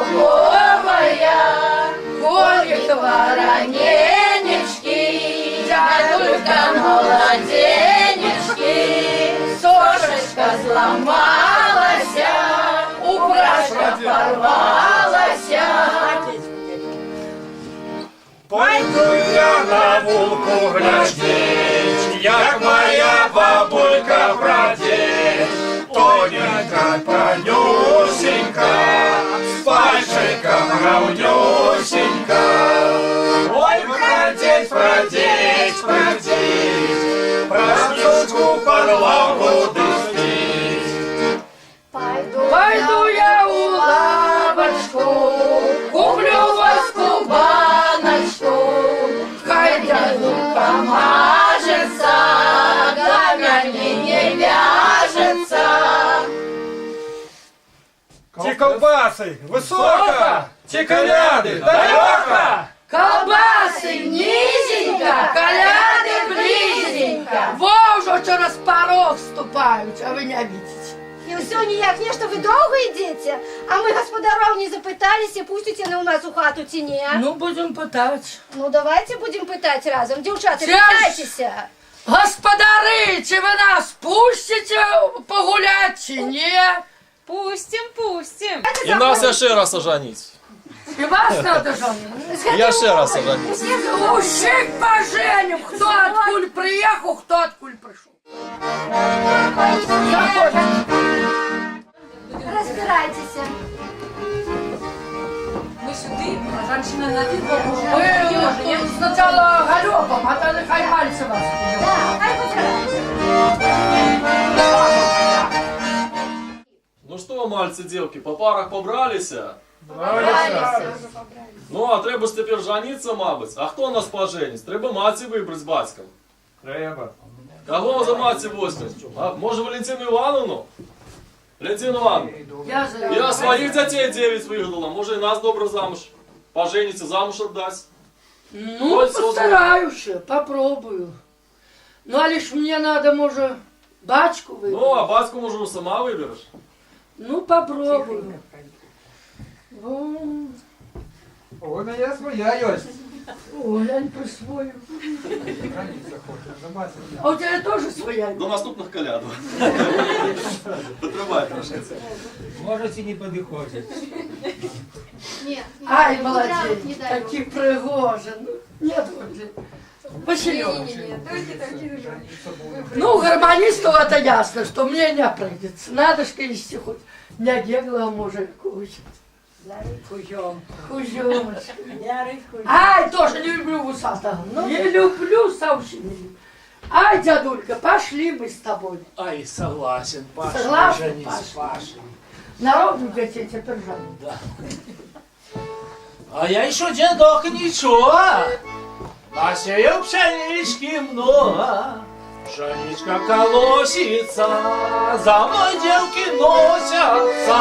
столовая, ходит вороненечки, дядюшка молоденечки, сошечка сломалась, упряжка порвалась. Пойду я на вулку глядеть, як моя бабулька прадеть. Тоненька, тонюсенька, с пальчиком равнюсенька. Ой, прадеть, прадеть, прадеть, праздничку подлагу дыстить. Пойду я у лавочку, куплю воску баночку, хай дядюшка мажется, да мяне не вяжется. Те колбасы высоко, те коляды далеко. Колбасы низенько, коляды близенько. Во уже через порог ступають, а ви не видите. І все ніяк не, що ви довго йдете, а ми господаров не запиталися, пустите на у нас у хату ці ні. Ну, будем питати. Ну, давайте будемо питати разом. Дівчата, Це ж- питайтеся. Господари, чи ви нас пустите погуляти, чи ні? Пустим, пустим. І нас я ще раз оженить. І вас надо женити. Я ще раз оженить. Усіх поженим, хто откуль приїхав, хто откуль прийшов. Заходьте. Розбирайтеся. Мы сюда, а женщина на вид Ви спочатку галопом, а то нехай пальці вас. Да, хай потирайте. Ну що, мальці, дівки, по парах побралися? Ну, а треба ж тепер жениться, мабуть. А хто нас поженить? Треба маці вибрати з батьком. Треба. Кого за маці возьмемо? А, може, Валентину Івановну? Валентину Івановну, я своїх дітей 9 вигадала, може і нас добре замуж. Пожениться, замуж отдасть. Ну, постараюсь, попробую. Ну, а лишь мне надо, может, бачку выбрать. Ну, а батьку, може, сама вибереш? Ну, попробую. Вон. У мене своя є. О, глянь по свою. Границя хоче, замазати. А у тебя тоже своя? До наступних коляд. Потривай трошки. Можете не підходити. Ні, Ай, не молодец, не дай такие пригожи. Нет, Василек. Ну, гармонисту это ясно, что мне не придется. Надо ж, конечно, хоть не беглого мужика учить. Хужемочка. Ай, тоже не люблю усатого. Не люблю, совсем не люблю. Ай, дядулька, пошли мы с тобой. Ай, согласен, Паша. Согласен, Женись, Паша. Паша. Народу детей теперь жаль. Да. А я еще дедок ничего. Насеял пшенички много. Пшеничка колосится, за мной девки носятся.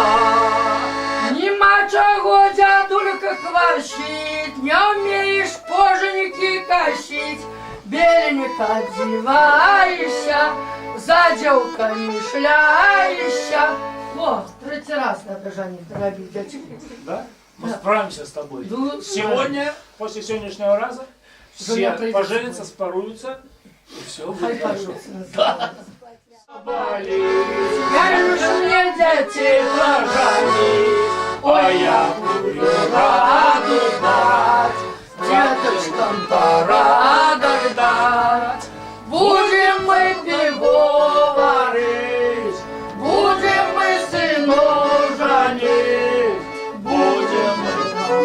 Нема чего, дядулька, кварщить, не умеешь поженики косить. Беленько одеваешься, за девками шляешься. Вот, третий раз надо женить, дорогие девочки. Да? Мы справимся с тобой. Ну, Сегодня, после сегодняшнего раза, все придется. поженятся, споруются, и все Хай будет пожалуйста, хорошо. я люблю мне детей поженить, Ой, я буду раду дать, деточкам порадок дать. Будем мы пиво варить, будем мы сыну женить, будем мы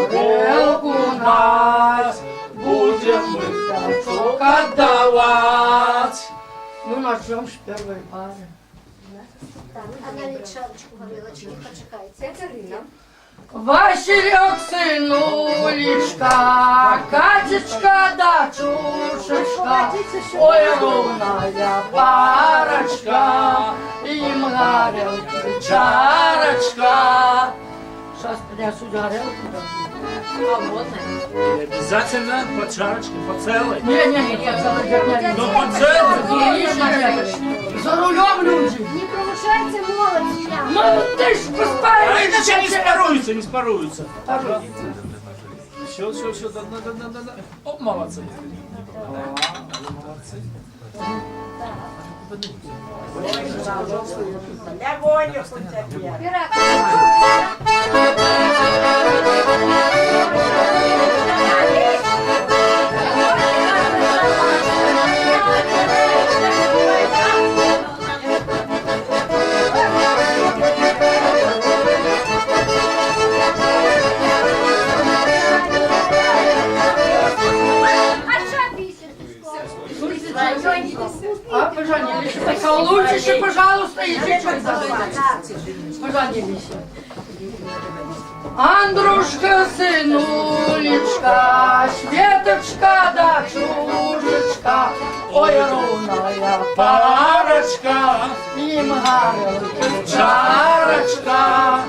горелку нас, будем мы сачок отдавать. Ну, начнем с первой пары. Она лечалочку горілочки, почекайте. Це Рина. Василек, сынулечка, Катечка, дочушечка, ой, ровная парочка, им горелки чарочка. Сейчас Я сюда горелку дам. Холодная. И обязательно по чарочке, по целой. Не, пацаны, дядя. Ну, по целой. За рулем люди. Не провушайте молодь, я. Ну ты ж А поспаешь. это все не споруются, не споруются. Все, да. О, молодцы. Молодцы. А, пожалуйста, поцелуйте, пожалуйста, идите. Пожалуйста. Андрушка, сынулечка, Светочка, дочушечка, ой, ровная Парочка, им горелки, чарочка.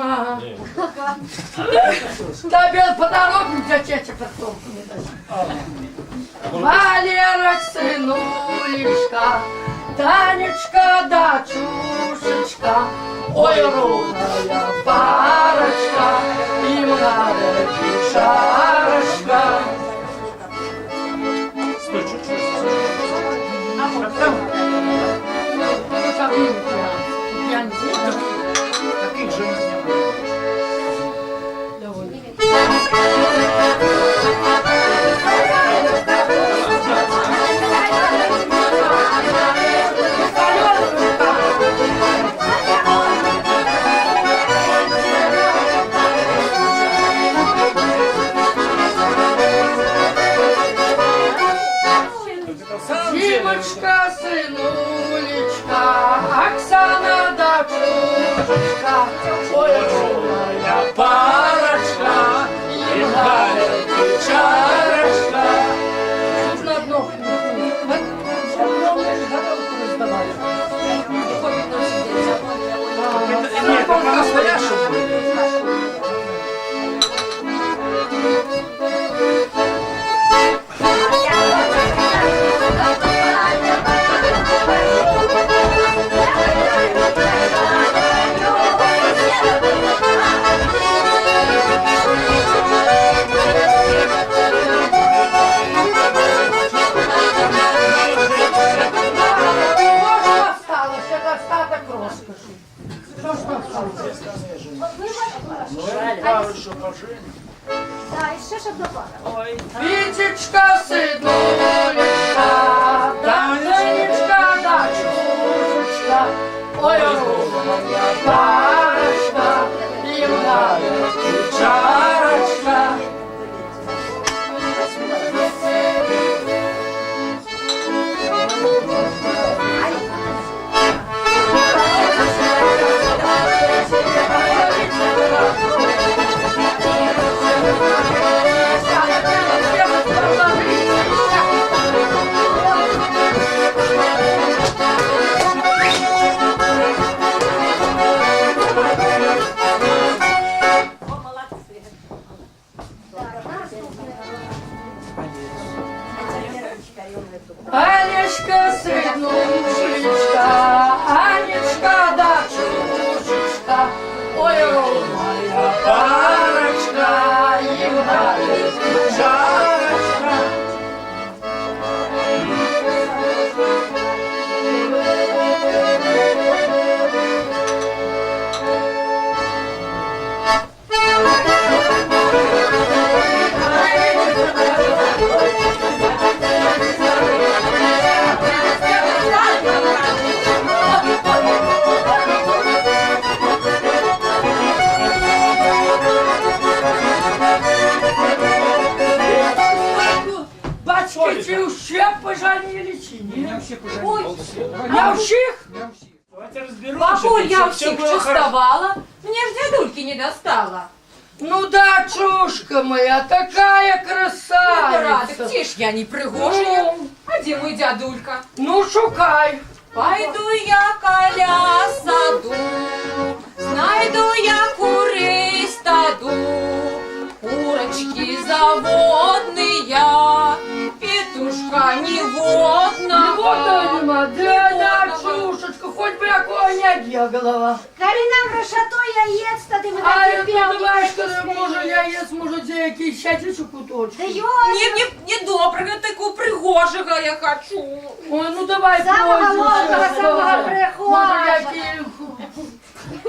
Ага. Да, по дороге тетя потом не даст. Валера, сынулечка, Танечка, дочушечка, ой, ровная парочка, им надо шарочка. Стой, чуть-чуть. Я не знаю. Таких же не было. Димочка, сынулечка, Оксана, дочушечка, ой, ровная Парочка, и горелки, чарочка. на дно. Нет, это настоящий будет. Что осталось? Это остаток роскоши. Что осталось? Пару еще поженим. Да, еще ж одна пара. Витечка, сынулечка, Танечка, дочушечка, ой, ровная парочка, им надо чарочка. Анечка, сынулечка, Анечка, дочушечка, ой, ровная парочка, им надо жарочка. всіх уже. Ой, Я всіх? Не всіх. Давайте разберемся. бабуль, я всё всех было хорошо. частовала. Мне ж дядульки не достала. Ну, дочушка моя, такая Радок, красавица. тишь, я не пригожая. А где мой дядулька? Ну, шукай. Пойду я коля саду, знайду я курей стаду, курочки заводные, петушка неводного. Вот нема, да, дочушечка, хоть бы якого не бегала. Коли нам решато яєць, тоді ми А такі я п'яні думаю, не що може яєць, може де якийсь сядячий куточок. Да йой, Не доброго, такого пригожего я хочу. Ой, ну давай Самого пройдемо, ловкого, щас самого скажемо. прихожого. Може, які...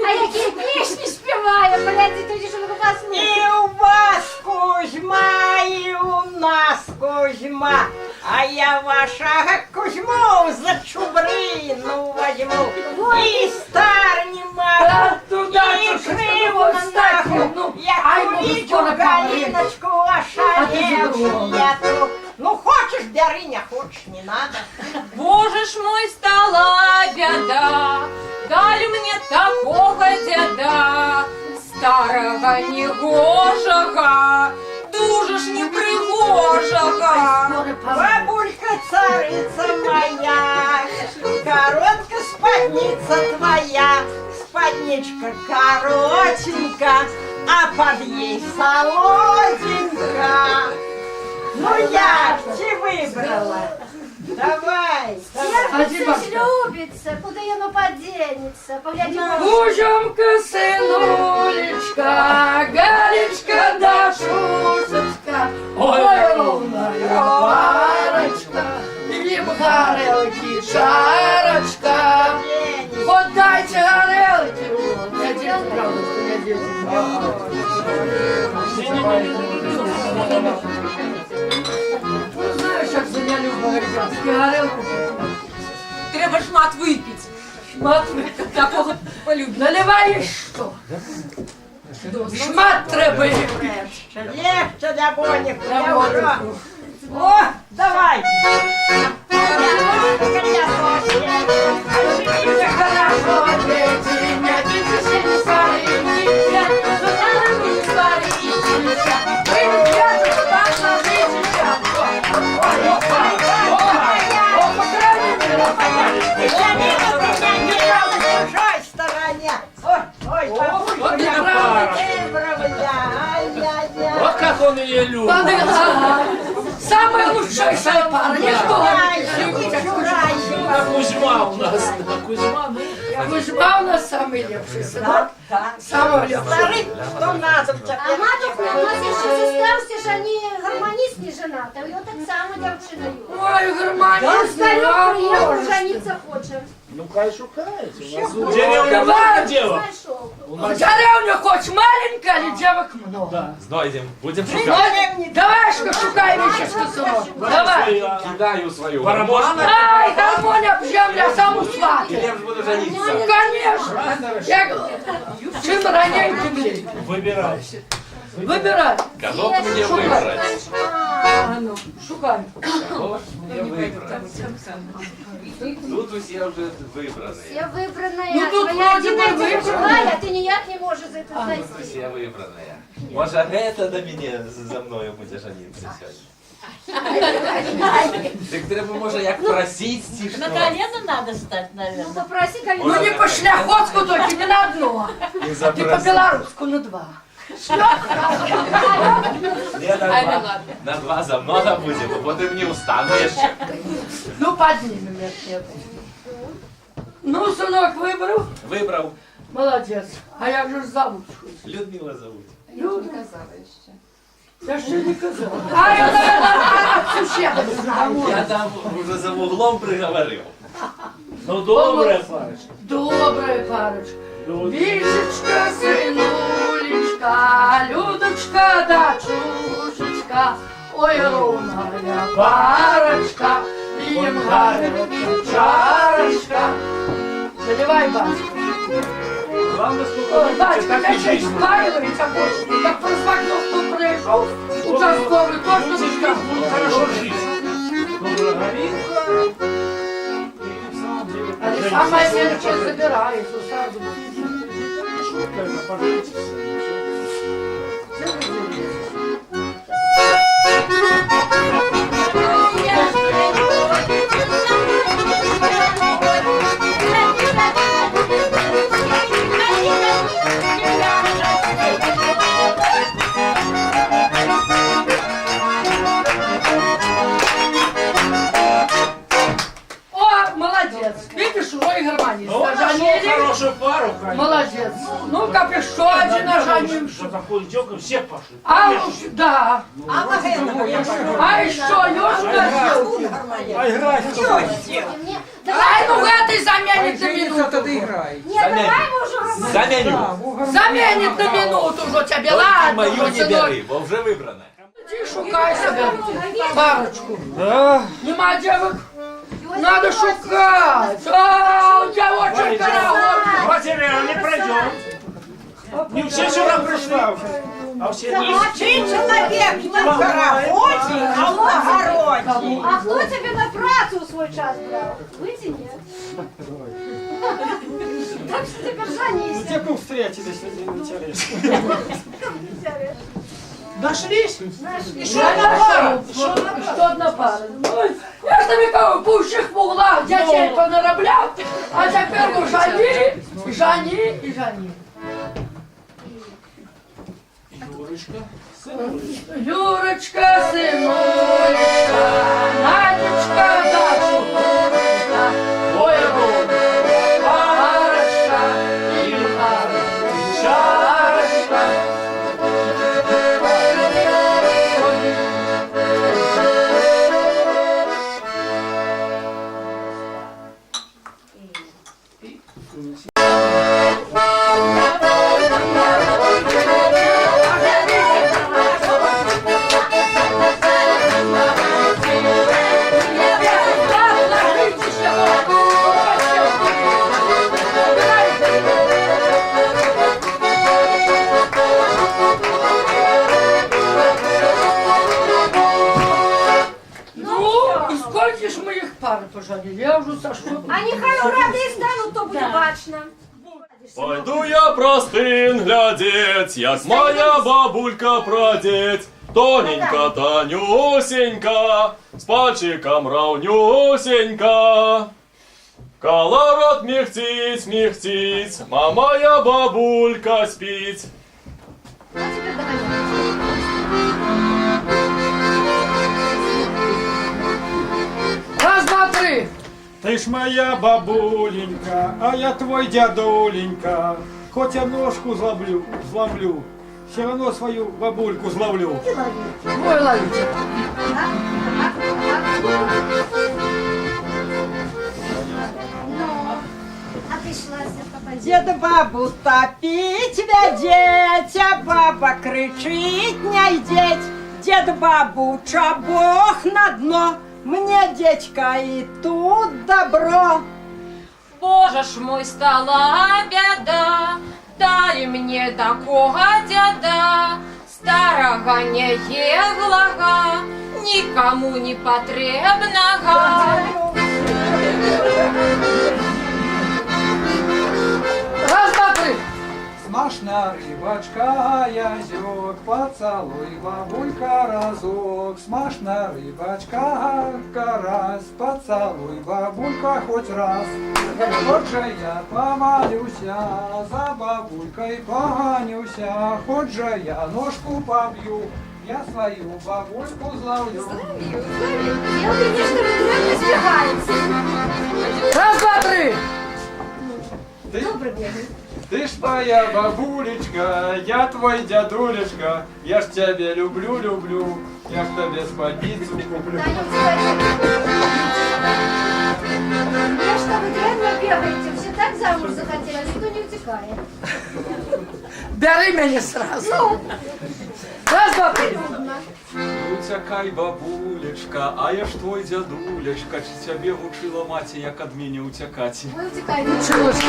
а які пісні співає, блядь, тоді що ви послухали. И у вас Кузьма, и у нас Кузьма, а я вашего Кузьму за чубрину возьму. И старнема, Да, туда, и дочушка, криво ну, встать, ну, я ай, ну, увидю скоро Галиночку А ты ошалевшую. за Ну хочешь, бери, не хочешь, не надо. Боже ж мой, стала беда, дали мне такого деда, старого негожего, дуже ж непригожего. Бабулька, царица моя, короткая спадница твоя, спадничка коротенька, а под ей солоденька. Ну я тебе выбрала. Давай, давай. Серце ж любиться, куди воно поденеться. Поглядимо. Кузьомка, сынулечка, Галечка, Дашушечка, ой, ровная парочка, им горелки шарочка. Вот дайте горелки, вот, я дети, правда, что я дети. Ну, знаешь, как за меня любят говорят, горелку. Треба шмат випити. Шмат, Такого полюбить. наливаешь что? Шмат треба випити. Легче для Бонику, Для я уже. Бонику. О, давай. Хорошо, дети, не бейтесь, не сваритесь, но надо не сваритесь. Вы, ребята, так ложитесь. О, по крайней мере, Janina, ты меня на чужой стороне. Ой, Вот бабулька, это пара. ай-яй-яй. Вот как он ее любит. ага. Самая лучшая пара, никто Ай, не любит. А Кузьма у нас. А Кузьма, ну, Кузьма у нас самый лепший сынок. Самый лепший. Старый, что надо. А матушка, у нас ще зостався, що вони гармоніст не женати, а його так само дівчиною. Ой, гармонист, Старик приїхав, жениться хоче. ну хай шукаете. У нас в деревне Давай. много девок. Знайшов. У нас Деревня хоть маленькая, или девок много? да. Знайдем, будем шукать. Ну, давай-ка шукай вещичку, сынок. Давай. Кидаю свою. Барабаны. Ай, гармония в землю, саму сваты. Я же буду жениться. Конечно. Я... Чем ранее, тем легче. Выбирай. Выбирай. Кого мне выбрать? А ну, шукай. Кого ж мне выбрать? Тут все уже выбраны. Я вибраная, Ну, тут твоя вроде бы одиночка вибрана. живая, а ти ніяк не можеш за це знайти. Все выбранные. Может, это до меня за мною буде жениться сьогодні? Так треба, може, як просить ці На що? колено надо стать, Ну наверное. попроси Ну колено. не по шляхотску только, не на одно. І Ты запросить. по-белорусски на два. Не на два за много буде, бо потім не устану ще. Ну, поднимем это. Ну, сынок, выбрал? Вибрав. Молодец. А як же ж зовут? Людмила зовуть. Люда? Я ще не казала. А я, наверное, от сусіда знаю. Я там уже за вуглом приговорив. Ну добрая парочка. Добрая парочка. Добрая. Вишечка, сынулечка, Людочка, дочушечка, ой, ровная парочка, им горелка чарочка. Заливай, батюшка. Главное, сколько Ой, выпьете, батюшка, так и я сейчас жизнь. спаивается больше. Как просвакнул, кто пришел, участковый точно не Будет хорошо жить. Добрая горилка. А моя мельче забирает сразу. Шутка, это пожалуйста. О, молодец. Видишь, уже и гармонии. Ну, нашел хорошую пару, конечно. Молодец. Ну-ка, еще один нажаним. Что такое девка, все пошли. А уж, да. А Магенна я пошла. А еще Лешка. А играть кто? Мне... Ай, Давай, ну этой заменит на Женится, минуту. тогда играй. нет, давай мы уже говорим. Заменю. Заменит на минуту уже тебе, ладно, Мою уже, не сынок. бери, бо вже вибране. Иди шукай себе парочку. Да. Нема девок? Надо шукать. А, у тебя очень караоке. Материал не пройдем. Не все сюда пришла уже. А все не. Ты человек не в караоке, а в огороде. А кто тебе на працу свой час брал? Выйти нет. Так что теперь женись. Где мы встретились один интересный? Нашлись? Что одна пара? Что одна пара? Ой, я ж тобі кажу, був ще в углах, дітей понаробляв, а тепер ну жани, жани і жани. Юрочка. Юрочка, синулечка, Надечка, дочка, ой, Арочка і Арочка. Ну, і скільки ж ми їх пари пожаліли? Я вже Сашку. А нехай рады и станут, то будет бачно. Пойду я простын глядеть, як моя бабулька прадедь. Тоненька, тонюсенька, с пальчиком равнюсенька. Колорот мехтить, мехтить, а моя бабулька спит. А теперь догоняй. Раз, два, три. Ты ж моя бабуленька, а я твой дядуленька. Хоть я ножку зломлю, все равно свою бабульку зловлю. Ой, ловите. Ну, а ты шла, попади. Дід бабу топить ведеть, а баба кричить не йдеть. Дід бабу чабох на дно, мне, дядька, и тут добро. Боже ж мой, стала беда, дай мне такого деда, старого нееглого, никому не потребного. Раз, два, три. Смашна рыбачка, язёк, поцелуй, бабулька, разок. Смашна рыбачка, карась, поцелуй, бабулька, хоть раз. Хоть же я помолюся, за бабулькой погонюся, хоть же я ножку побью, я свою бабульку зловлю. Делай мне, что вы не сбегаете. Раз, два, три. Ты ж моя бабулечка, я твой дядулечка, я ж тебя люблю, люблю, я ж тебе сподницу куплю. Мне что вы дрянно бегаете? Все так замуж захотели, а никто не утекает. Бери меня сразу. Раз, два, три. Утякай, бабулечка, а я ж твой дядулечка, чи тебе вчила маці, як ад мене утякати? Вы утекаете. Чулочки.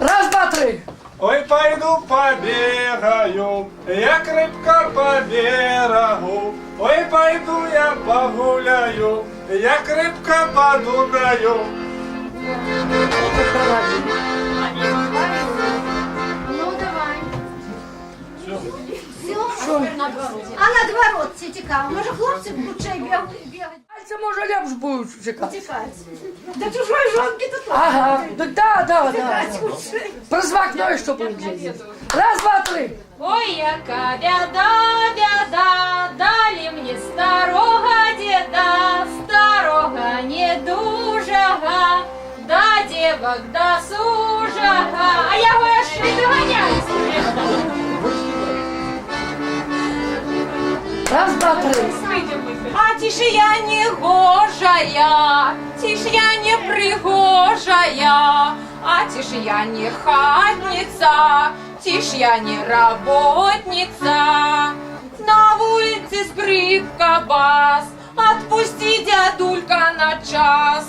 Раз, два, три. Ой, пойду побегаю, як рыбка по берегу, Ой, пойду я погуляю, як рибка по Дунаю. Ну, давай. Все? А наоборот, все цікаво. Може, хлопці кручей бігать, Це може лепш будуть чекати. тікати. До чужої жонки тут. Ага, да. Про окно что будет делать? Раз, два, три. Ой, яка бяда, бяда, дали мне старого деда, старого недужого, да девок досужого. А я ваши догоняюсь. Раз, два, три. А тише я не гожая, тише я не пригожая, а тише я не хатница, тише я не работница. На улице скрипка бас, отпусти дядулька на час.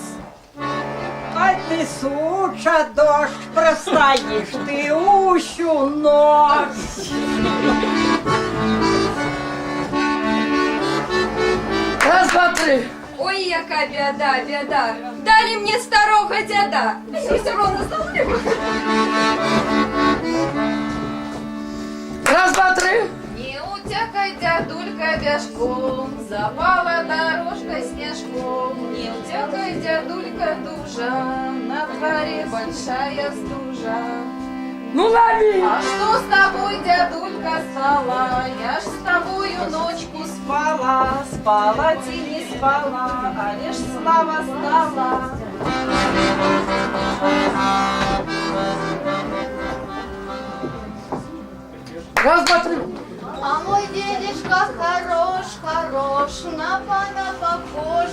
А ты, суча, дождь, простоишь ты ущу ночь. Раз, два, три. Ой, яка бяда, бяда, дали мне старого дяда. Все ровно столб. Раз, два, три. Не утякай, дядулька, бяжком, запала дорожка снежком. Не утякай, дядулька, дужа, на дворе большая стужа. Ну лови. А что с тобой, дядулька, стала? Я ж с тобою ночку спала, спала ты не спала, а лишь слава стала. Раз, два, три. А мой дедушка хорош, на пана похож.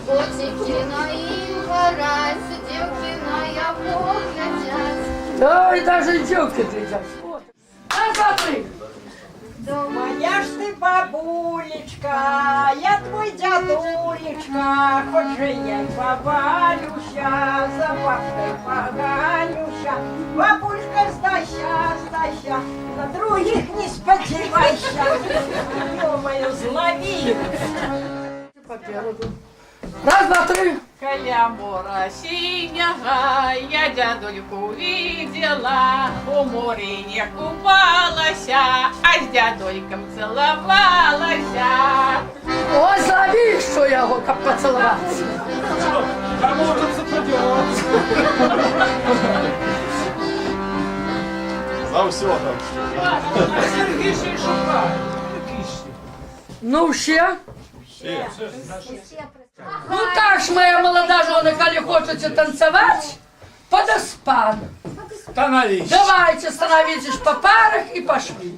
Котики на им горать, девки на его глядят. Да, и даже девки глядят. Раз, два, три. Моя ж ты бабулечка, я твой дядулечка, хоть же я и повалюся, за бабкой поганюся. Бабулька, сдайся, на других не сподевайся. Ё-моё, злови. Раз, два, три. Калямора синего, я дядульку видела, у моря не купалась, а с дядульком целовалась. Ой, зови, что я его как поцеловаться. А можем западет. За все там. Сергій ще й шукає. Ну, ще? Все. Ну так ж, моя молода жона, коли хочете танцевать, подоспан. Становись. Давайте, становитесь по парах и пошли.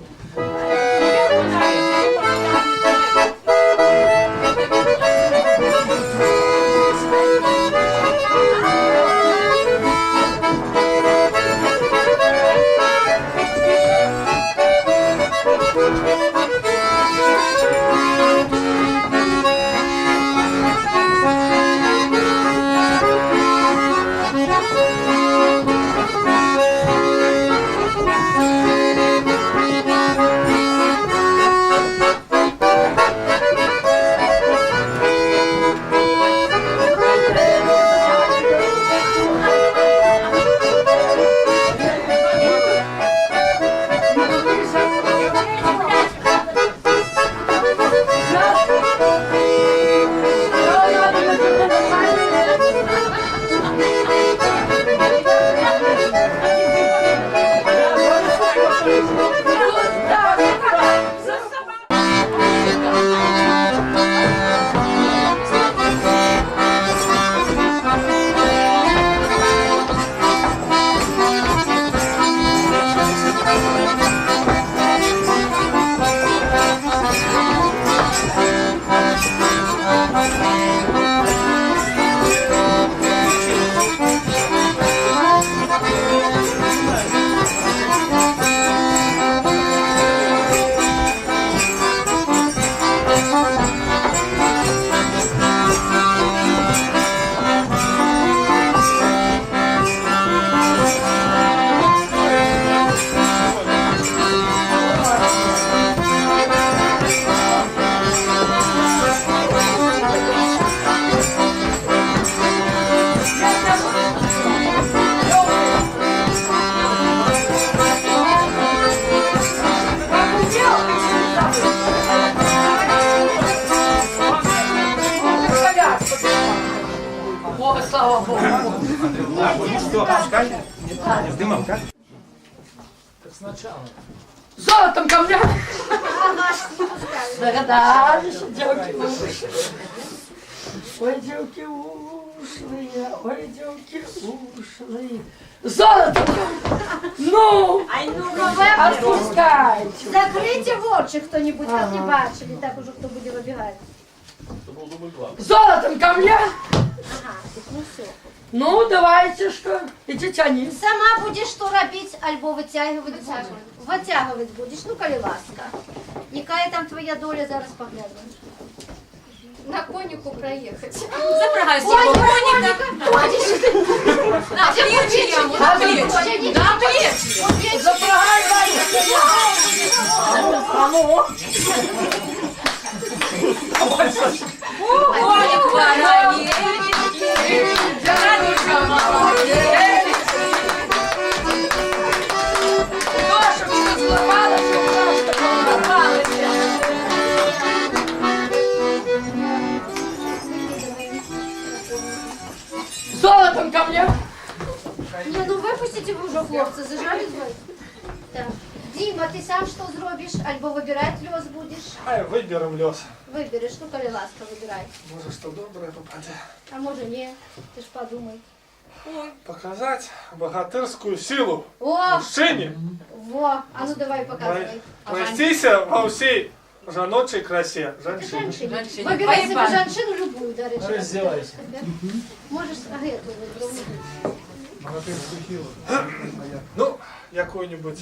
слава Богу. Что, пускай? С дымом, как? Золотом ко мне. Ага, не пускаю. Догадались, девки ушли. Ой, девки ушли, ой, девки ушли. Золотом! Ну! Отпускайте! Закрийте в очі хто-нибудь, як не бачили, так уже хто буде вибігати. Это был дубль класс. Золотом ко мне! Ага, ну все. Ну, давайте что, иди тяни. Сама будеш що робити, або витягувати будеш? Витягувати будеш, ну, коли ласка. Яка там твоя доля, зараз поглянемо. На конику проехать. Запрягайся Ой, его, коника! На плечи ему, на плечи. На плечи. Запрягай, а ну! Коник ворони. Дядюшка молодец. Леша, ты сломалась, сломалась. Золотом ко мне! Не, ну випустите ви вже, хлопці, зажали двоє. Так. Діма, ти сам що зробиш? Або вибирати льос будеш? Ай, выберем лес. Вибереш, ну, коли ласка, вибирай. Может, что доброе попадет. А може ні, ти ж подумай. Показать богатырскую силу О, мужчине. во, а ну давай показывай. Простися во всей жаночей красе. Ти Женщине. женщині. Женщині. Вибирай собі Поїбать. женщину любую, до речі. Раздевайся. Можеш агету вибрати. Ну, какой-нибудь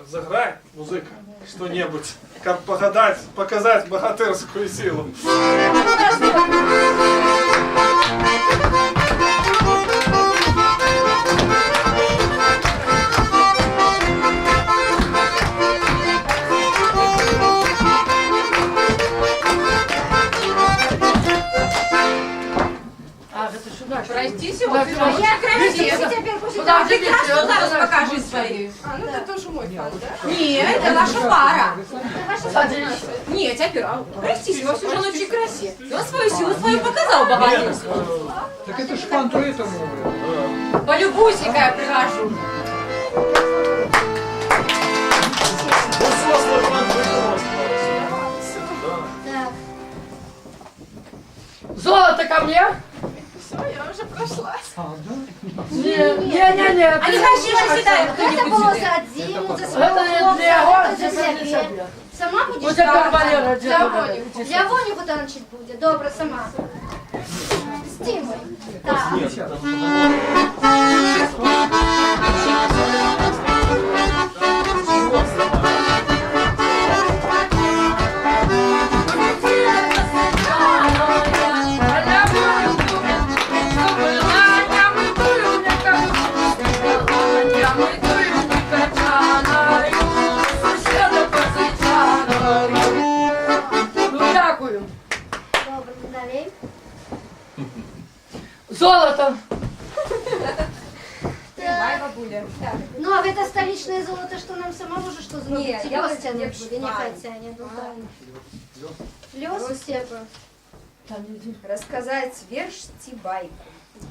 заграй, музыка, что-нибудь, как показать богатырскую силу. А, это сюда. Простись его, Да, ты да. очень красив. Теперь пусть Куда это- ты Прекрасно идешь? зараз покажи свои. А, ну это тоже мой фан, да? Нет, это наша пара. Садись. Нет, теперь, простись во всей женочей красе. И он свою силу свою показал богатырскую. Так это ж фан поэтому. Полюбуйся-ка я прихожу. Ну, все, свой план выполнил. Так. Золото ко мне! Не. А не хочу же сюда Это кто-нибудь было сюда. за Диму, за своего Это хлопца, для его, это за это для себе. себя. Сама будеш? Вот это Валера Для делает. Воніку. Для Воніку танчить буде. Добре, сама. З Дімою. Так. Ну, дякую. Добре, далі. Золото. Так. бабуля. Ну, а это столичное золото, что нам сама може що зробити? Ні, Ці я льос вот тянуть лепш буде, нехай пан. тяне. Ну, так. Льос Степа. Рассказать верш байку.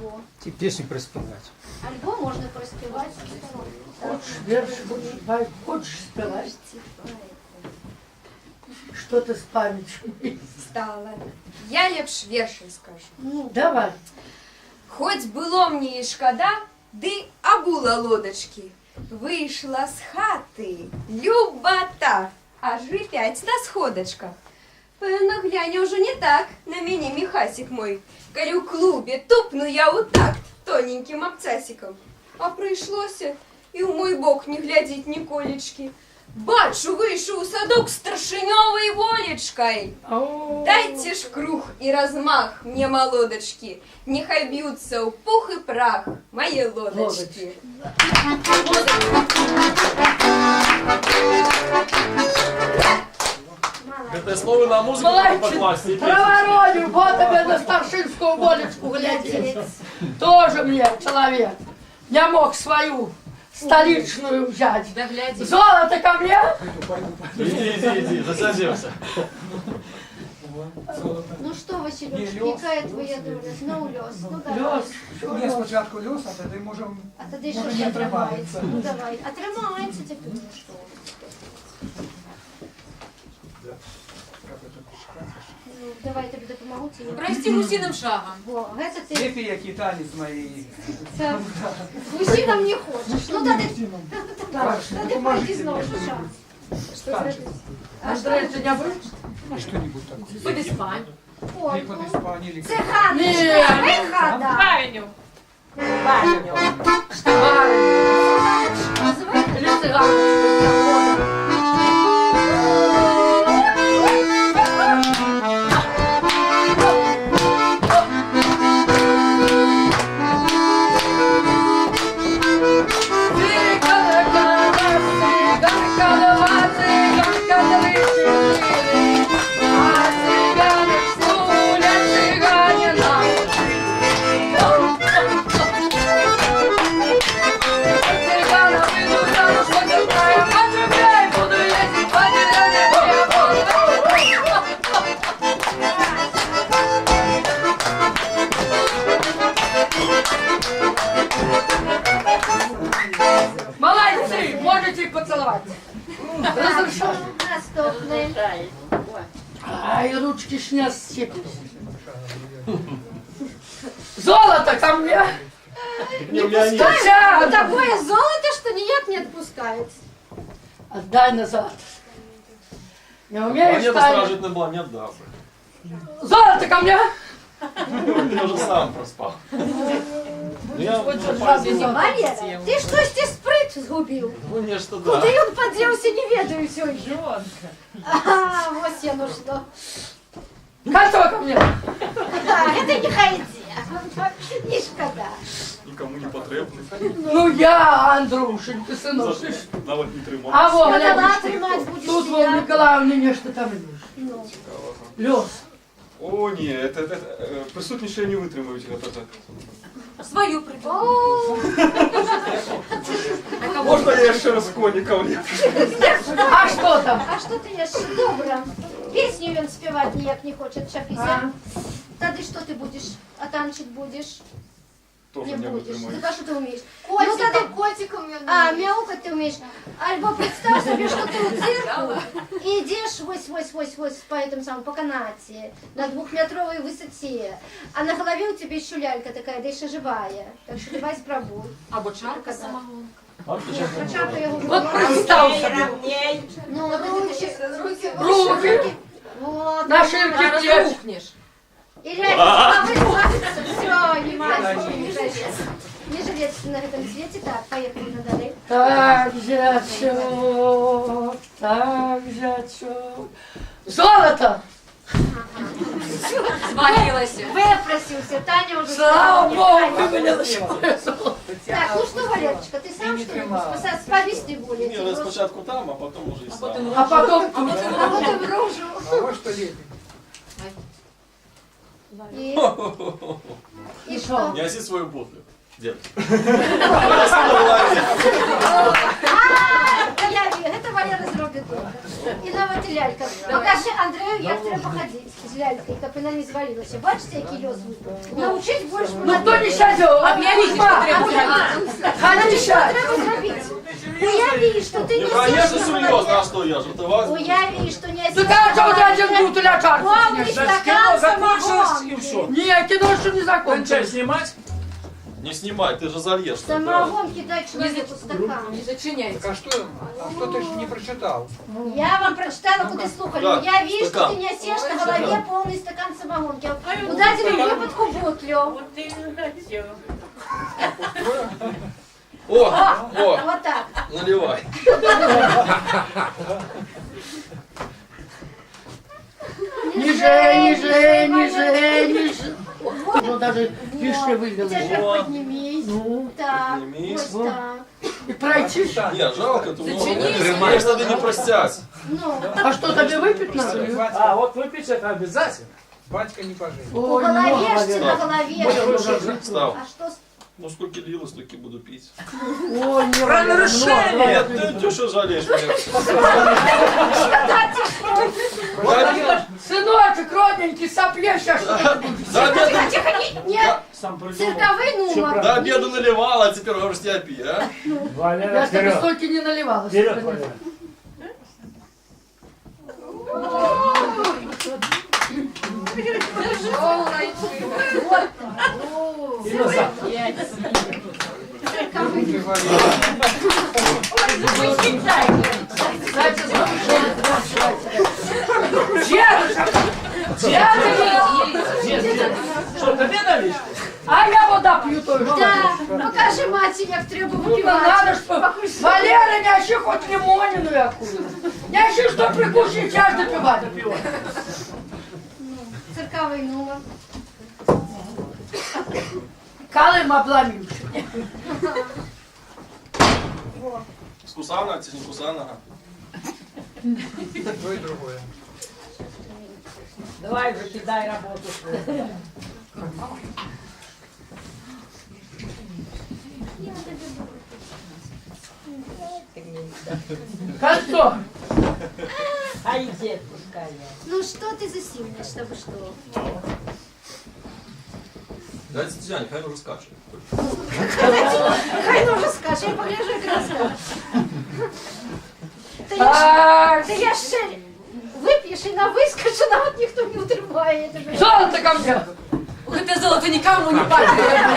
Во. Ті пісню приспівати. Альбом можна проспівати. Хочешь верш, хочешь байк, хочешь спевать? Что ты с памятью? Стала. Я лепш верши скажу. Ну, Давай. Хоть было мне и шкода, ды обула лодочки. Вийшла з хати, любота, аж опять на сходочках. Певно, глянь, уже не так на меня, михасик мой. Коли у клубе тупну я у такт тоненьким обцасиком. А прийшлося і в мой бок не глядіть ніколечки. Бачу, вийшов у садок старшиньовой волечкой. Ау. Дайте ж круг и размах мне, молодочки, нехай бьются в пух и прах мои лодочки. Это слово на музыку Мальчик, покласть. и петь. проворонил, вот тебе на старшинскую волечку глядеть. молодець. Тоже мне человек. Я мог свою столичную взять. Да гляди. Золото ко мне? Иди, засадился. Ну что, Василюшка, какая твоя доля? Ну, лёс, ну давай. Льос, Ні, спочатку льос, а тоді можемо... А тоді Може, ще не тримається. тримається. Ну давай. А тримається тепер. Ну що? Ну, давай, тобі допомогу ці. Прости гусиным шагом. Во, это ты Лепі, який танець моєї. гусином не хочеш. Ну тоді пойди знову шаг. Що зробити? Андрей, ты не будешь? Ну, що-нибудь таке. Подиспань. Ой, Либо ну, ти спані, це хаточка, ви хата. Правильно. Барыню. Називаєте? Или цыганочку. Молодцы, можете поцеловать. Разрешаю. Наступний. Ай, ручки ж не сцепились. Золото ко мне! Не, у меня нет. Вот такое золото, что никак не отпускает. Отдай назад. Не умеешь Монета ставить? стражить на была, не отдам. Золото ко мне! Я уже сам проспал. Ну, я, Валера, ты что здесь спрыт сгубил? конечно, да. Куда он поделся, не ведаю все еще. Ага, вот я ну что. Кольцо ко мне! Да, это не хайди. Не шкода. Нікому не потрібний. Ну я, Андрушенька, сынок. ты ж. Навіть не тримав. А вот, Когда тримать будешь тут ты, вон а? Николаевна нечто там видишь. Ну. Лёс. О, ні, присутні ще не витримують. Свою придумал. О, Можна я ще раз коніков ліплю? А что там? а что ты ешь? Добро. Песню он спевать никак не хочет, шапися. Тогда что ты будешь? А танчить будешь? Тоже Не не будешь. витримують. Так а что ты умеешь? Ну тогда котиком А, мяукать ты умеешь. Альбо представь себе, что ты у цирку и идешь вось по этому самому, по канате, на 2-метровой высоте. А на голове у тебя еще лялька такая, да еще живая. Так что давай спробуй. А бочарка самогонка. Початку я говорю. Вот представь себе. Ну, руки. Руки. Вот. На ширке Зараз плечи. рухнешь. И лялька все, не мальчик, не жалеется на этом свете. Так, поехали на далее. Так, зятёк, так, зятёк. Золото! Свалилась. Выпросился, Таня уже... Слава сказала, Богу, не вы меня Таня. нашли золото. Так, ну что, Валерочка, ты сам что ли повести более? Не, я спочатку там, а потом уже и сам. А потом тут. А вот и в рожу. А ось що лепі. И что? Неси свою бутлю. Дед. Я это Валера зробит добре. І навіть і лялька. Покажи Андрею, як треба ходити з лялькою, як вона не звалилася. Бачите, який льос випав? Научить більше Ну кто не сядет? Объявите, что требуется. Ходи сядь. треба зробити. Уяви, що ти Ну, несеш конечно, на серьезно, а голові. что я же? Это вас? Уяви, що несеш Ты как же вот один бутыль очарки? повний стакан Закончилось і самогонки. все. Не, кино еще не Кончай закончилось. знімати? Не снимай, ты же зальешь. Самогонки дай человеку стакан. Не зачиняйте. Так а что ты ж не прочитал? Я вам прочитала, куда слухали. Так, Я вижу, что стакан. ты несешь на голове полный стакан самогонки. Куда тебе выпадку бутлю? О, Вот так. наливай. Ниже. Ну даже вишня вывела. Теперь О. поднимись. Ну, Так, Поднимись. вот так. и пройти. Не, жалко, ты Зачинись. конечно, надо не простять. Ну, А что тебе выпить надо? А, вот выпить это обязательно. Батька не пожил. по Ой, голове много, ж ты на наверное. голове. Встал. А что с... Ну сколько лило, столько буду пить. Ой, не много, Нет, много. ты что жалеешь меня? Сыночек, Носик родненький, сопьешь, а что ты будешь? До обеда, Нет, Сам придумал. цирковый номер. до обеда наливала, а теперь говоришь, тебя пи, а? Валера, Я ж тебе вперед. столько не наливала. Вперед, Валера. И назад. Дедушка! Что, тебе налить? А я вода пью только. Да, покажи матери, як треба Ну, выпивать. надо, что Валера, нящи хоть лимонину якую. Нящи, что прикушай, час допивать. Цирковый номер. Калым обломился. С Кусана, это не Кусана. Давай вже кидай работу. Кольцо. А иди, пускай. Ну что ты засимнешь, чтобы что? Дайте Тетяне, хай уже скажет. Хай ну уже скажи, я погляжу, як розкажеш. Так, Та я ще вип'єш і на вискочу, навіть ніхто не утримає тебе. золото ко мне. Это золото никому не потребно.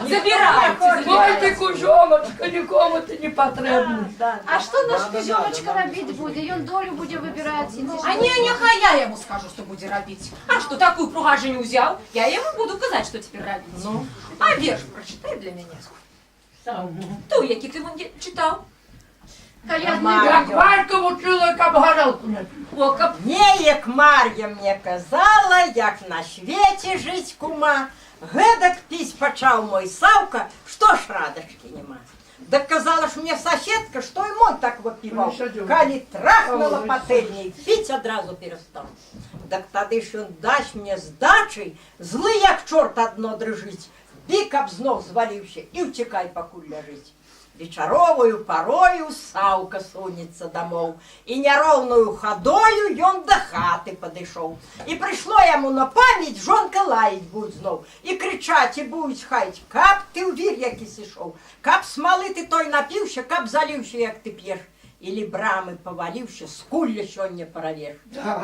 Забирай. Ой, ты кужоночка, нікому ти не потрібний. А що наш кузьоночка робити буде? Він долю буде вибирати. А нехай я ему скажу, что будет робить. А что, такую пружину взял? Я ему буду казать, что теперь робить. Ну? А верш прочитай для меня. Ту, який ти мені читав. Як Валька вчила, як горілку не пив. О, кап... Не, як Мар'я мне казала, як на свете жить кума. Гедак пісь почав мой Савка, что ж радочки нема. Так казала ж мне соседка, что и он так вопивал. Калі трахнула пательней, пить одразу перестав. Так тады ж он дасть мне здачі, злий як чорт одно дрижить. Бік об знов звалився і втікай, покуль ляжить. Вечаровою порою Савка сунется домов, і няровною ходою ён до хати подійшов. І прийшло йому на пам'ять, жонка лаять будь знов, і кричать, і будуть хаять, каб ти у вір якийсь ішов, каб смоли ти той напився, каб залився, як ти п'єш, ілі брами повалився, скулля сьогодні порвеш.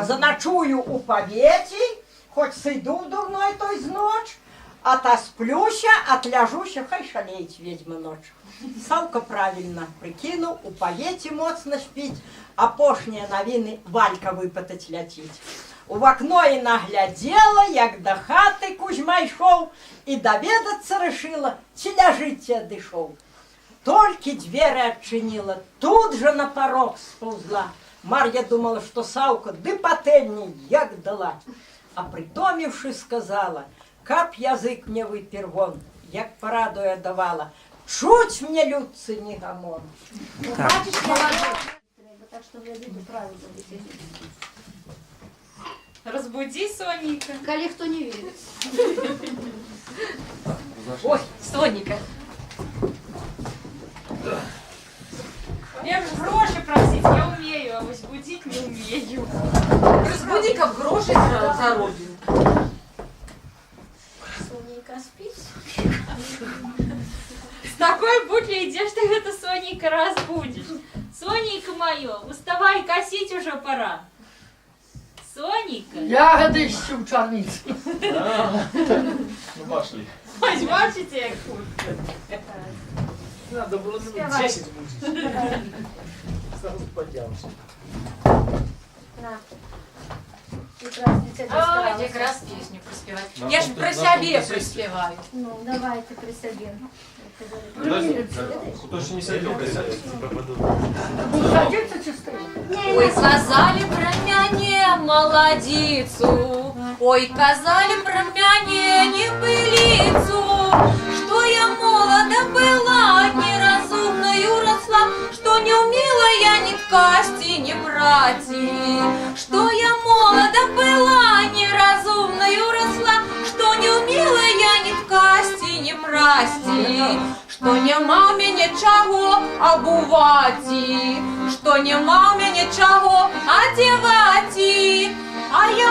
Заночую у повіті, хоч сиду дурной той зноч, а та сплюся, отляжуся, хай шалеет ведьма ночь. Савка правильно прикинув, у повіті моцно спить, а пошні новини Валька випитать лятить. У окно і наглядела, як до хати Кузьма йшов, і доведаться решила, чи ляжить я дишов. Только двери отчинила, тут же на порог сползла. Мар'я думала, что Савка ды пательни як дала. А притомивши сказала, каб язык мне випір вон, як пораду я давала, чуть мне людцы не гамон. Бачиш, я ладно. Так що я буду правильно робити. Разбуди, Соника. Коли хто не вірить. Ой, Соника. Я же гроши просить, я умею, а возбудить не умею. Разбуди-ка в гроши заробим. Соненька, спить? С такой бутлей где ж ты это, Соненька, разбудишь? Соненька мое, уставай, косить уже пора. Соненька. Ягоди ищу в чорниці. Ну пошли. Ось бачите, як курка. Надо было минут 10 будет. Сразу поднялся. На. Якраз дитя Ой, досталося. якраз песню проспевать. На Я ж фото- про на себе фотосессию. проспеваю. Ну, давайте при собі. Подожди, кто еще не сидел, присядет. Садиться чисто. Ой, сказали про меня молодицу, ой, казали про меня небылицу, что я молода была, неразумною росла, что не умела я ни ткасти, ни прати, что я молода была, неразумною росла, что не умела я ни ткасти, ни прасти, что нема у меня чаго обувати, что нема у меня чаго одевати, а я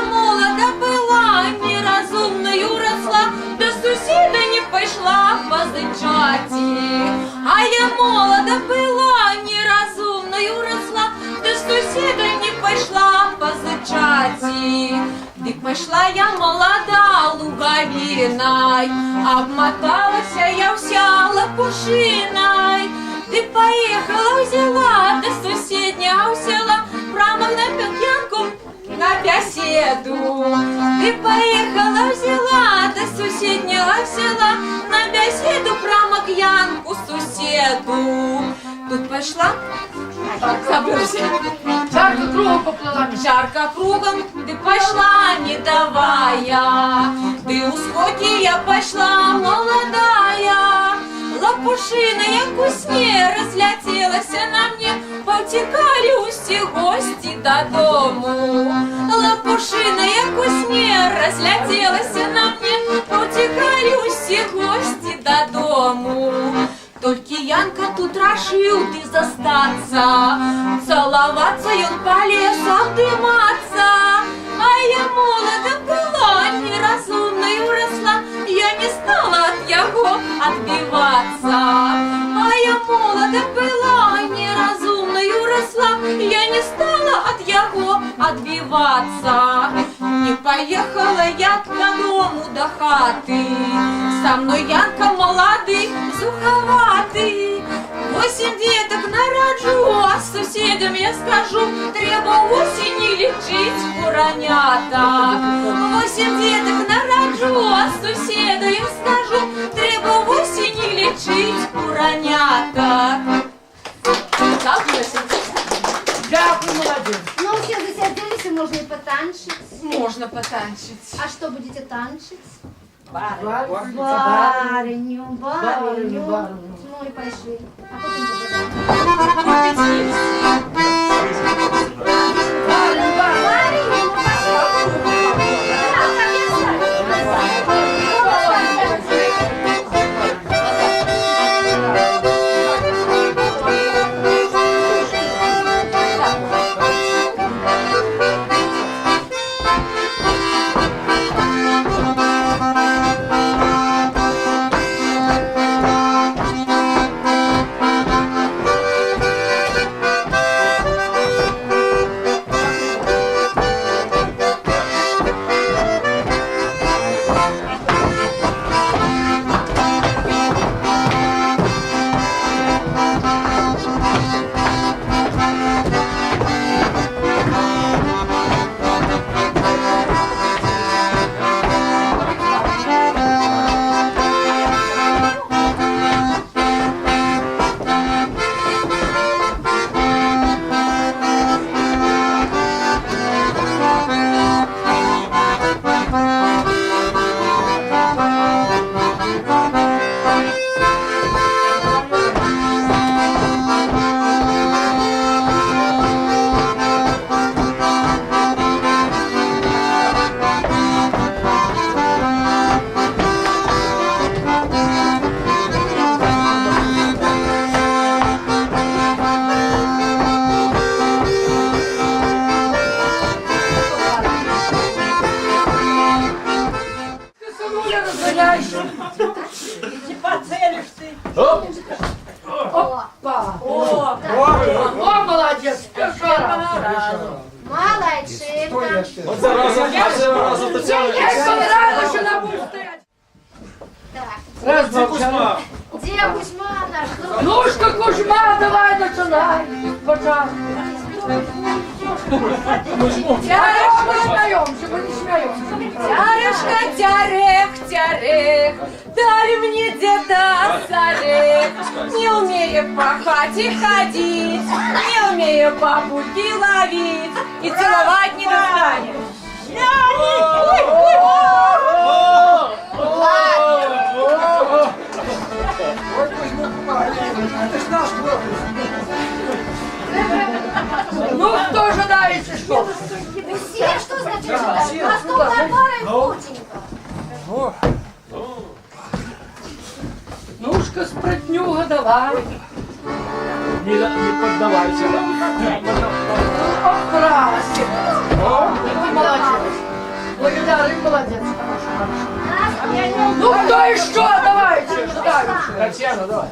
молода была, неразумною росла, да с соседом не пошла позычати. Дык пошла я молода луговиной, обмоталась я вся лопушиной. Ты поехала, взяла, да соседня усела, прямо на пьянку на беседу. Ты поехала, взяла, да соседня усела, на беседу прямо к Янку соседу. Тут пошла, забылся. Чарка кругом поплыла. Чарка кругом, ты пошла, не давая. Ты у скоки я пошла, молодая. Лопушиная вкусне разлетелась на мне, повтекали все гости до дому. Лопушиная вкусне разлетелась на мне, повтекали все гости до дому. Только Янка тут решил ты застаться, целоваться и он полез обдыматься. А я молода была, неразумною росла, я не стала от его отбиваться. А я молода была, неразумною росла, я не стала от его отбиваться. Не поехала я до дому, до хаты, со мной Янка молодый, зуховатый. 8 деток народжу, а с соседом я скажу, треба осени лечить куранята. 8 деток народжу, а с соседом я скажу, треба осени лечить куранята. Дякую, молодец. Ну, все засердились, и можно и потанчить. Можно потанчить. А что будете танчить? Барыню. Барыню. Барыню. Ну и пошли. А потом будем Не поцелишь ты. Опа! О, молодец! Первый раз. Молодчинка. Вот зараза, Татьяна. Ей понравилось, что она будет стоять. Так. Раз, Где Кузьма? Где Кузьма наш? Ну-шка, Кузьма, давай начинай. Пожалуйста. Тярешка смеемся, мы не смеемся. Тярешка, тярех, тярех, дай мне деда сорех. Не умею по хате ходить, не умею бабульки ловить, и целовать не достанешь. Ну, кто же дальше что? Все, что значит ожидать? Наступная пара и путенька. Ну-шка, спрытнюга, давай. Не поддавайся. Ох, красик. Ты молодец. Благодарю, молодец. Хорошо. Ну, кто еще? Давайте, что дальше? Татьяна, давай.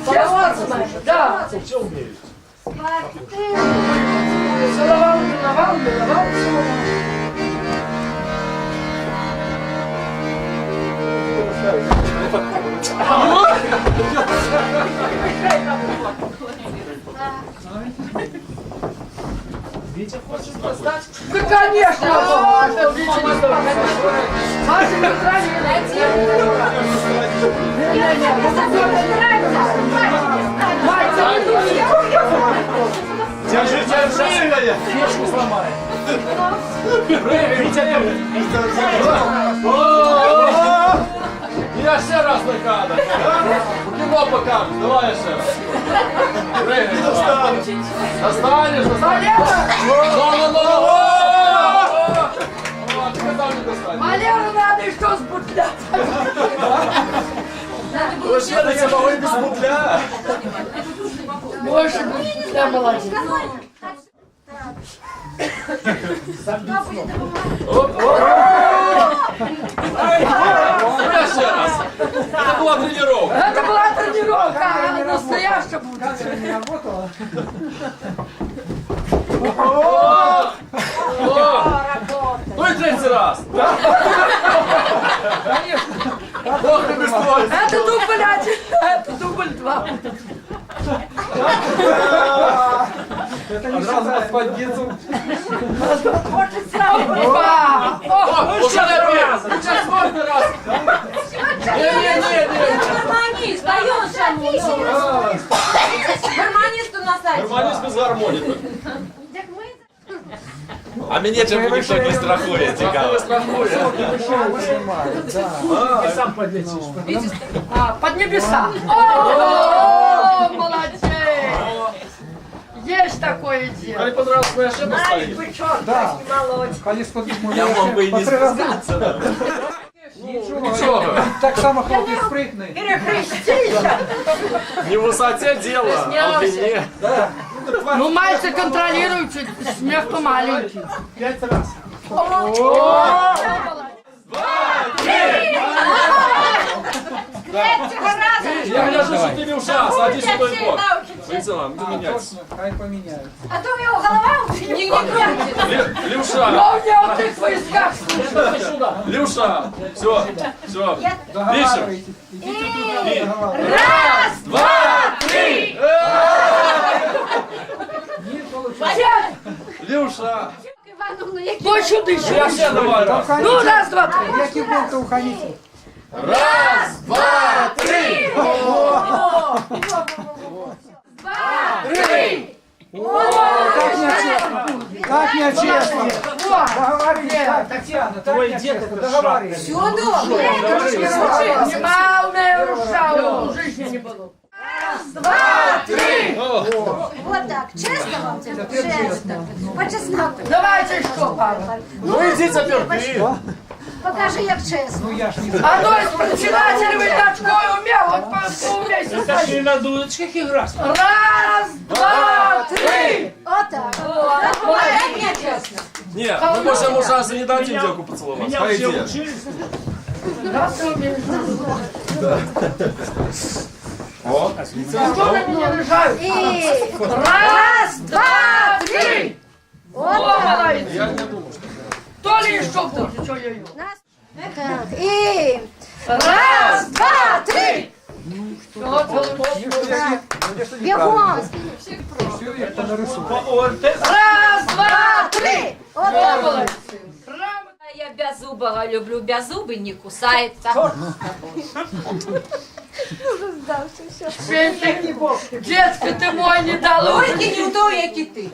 Все спортсмены, да. Все умеют. Целовал, целовал, целовал. Витя хочет достать? Да, конечно, Маша не Держи, держи! Фишку сломает. Витя, Я ще раз на кадр. Кино покажешь, давай ще раз. Прыгай, давай. Достанешь, достанешь. Ну. Валеру надо еще сбутлять. Вы следуете могли без бутля. Больше бутля, молодец. Еще раз. Это была тренировка. Это была тренировка, а настоящая будет. не работала. Ну и третий раз. Ох, ты беспомощный. Это дубль 1, это дубль 2. Это не раз под детством. Уже раз. Сейчас можно раз. Не. Гармонист, даешь гармонист у нас один. Гармонист без гармонии. А меня чем никто не страхует, цікаво. Ты сам подлетишь. Под небеса. О, молодец. Есть такое дело. Мне понравилась моя шеба стоит. Да. Коли сподвигнул, Я мог бы и не спускаться. Ничего. Так само хлопец спрытный. Не в высоте дело, а в длине. Ну, мальцы контролируют, смех помаленький. 5 раз. Я гляжу, что ты левша, садись в той бок. Валентина, не меняйся. Хай поменяют. А то у него голова не крутится. Левша, Но мне вот их в войсках слышно. Левша. Все. Договаривайтесь. Раз, Два, три. Не получается. Левша. Ивановна, які Больше дыши. Я все давай раз. Ну, раз, два, три. Який був, то уходите. Раз, два, три. Три. Как нечестно. Как нечестно. Договорились. Так, Татьяна, так нечестно. Договаривались. Все добре. Нема у меня руша, в жизни не было. Раз, два, три. Вот так. Честно вам тебе? Честно. По чесноку. Давайте еще пару. Ну иди теперь ты. Покажи, як чесно. Ну я ж не А то есть председатель вы такое умел, вот по умейте. Это ж не на дудочках играть. Раз, два, три. Отак. Не, мы можем уже не дадим девку поцеловать. Меня По все идее. учились. Да, ты умеешь. О, Что на меня лежают? І Раз, два, три. О, молодец. я не думаю, что... То ли еще будет, что я ее. так. І Раз, два, три. Бігом. Все, я понарисував. раз, два, три. О, Отак. молодец. Я беззубого люблю, беззубый не кусается. Детка, ты мой не дала. Тільки не то, як і ти.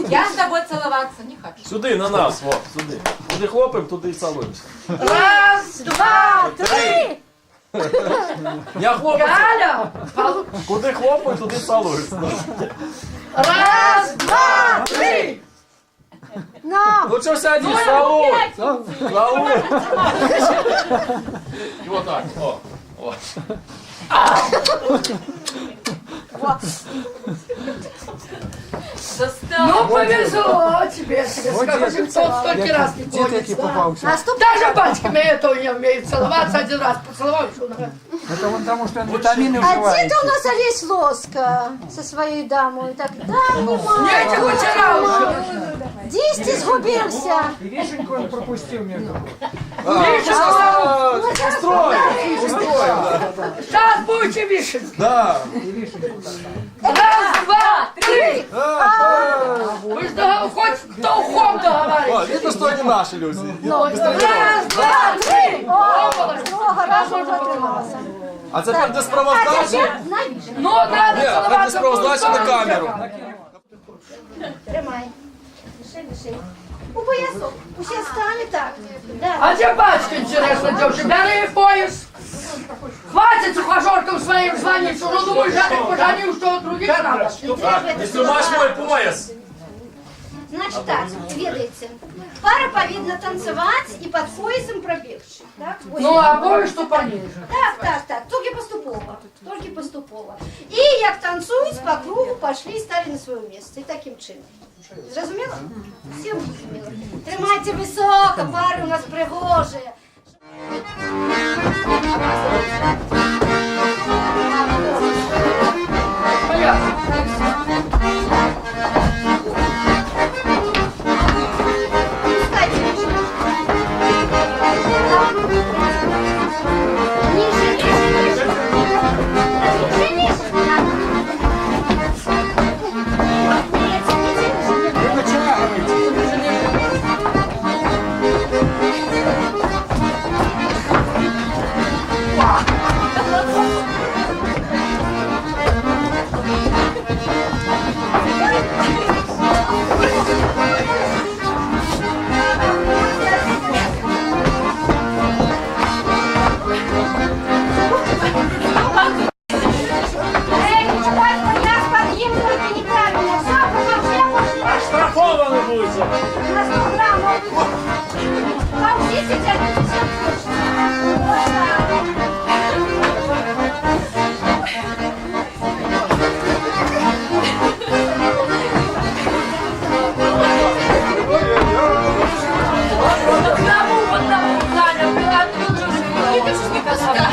Я з тобою цілуватися не хочу. Сюди, на нас, вот, сюди. Туди хлопаем, туди і цілуємося. Раз, два, три. Я хлопаю, Галя. куди хлопаю, туди цілуюся. Раз, два, три. На. Ну что садись, целуй. Целуй. И вот так, о. Ну, повезло тебе скажу, кто столько раз не ходит. Даже пальчиками этого не умеет целоваться, один раз поцеловал, что Это он потому, что он витамины А вживает. где-то у нас Олесь Лоска со своей дамой. Так, да, я тебе вчера уже. Десять сгубился. И вишеньку он пропустил между. Сейчас будете вишенки. Да. Раз, два, три. Вы же хоть кто ухом договариваетесь. Видно, что они наши люди. Раз, два, три. Много раз уже отрималася. А теперь без справоздачи. Ну, надо Нет, без целоваться. справоздачи на камеру. Тримай. Дыши, дыши. У поясок. Усі стали так. Да. А где батюшка, интересно, девушка? Бери пояс. Хватит ухажеркам своим звонить, что ну думаешь, я так поженил, что других надо. Не снимаешь мой пояс. Значит так, ведаете, пара повинна танцевать и под поясом пробегчи. Так? Ось. Ну, а пояс что пониже. Так, тільки поступово, тільки поступово. І як танцюють, по кругу пошли і стали на своє місце. І таким чином. Зрозуміло? Всім зрозуміло. Тримайте високо, пари у нас пригожі. Пускайте ниже. Вы начинаете. Оштрафованы будете. На 100 граммов. Получите, держите, все точно. Вот так. Одному, Таня, а ты уже видишь, что красота?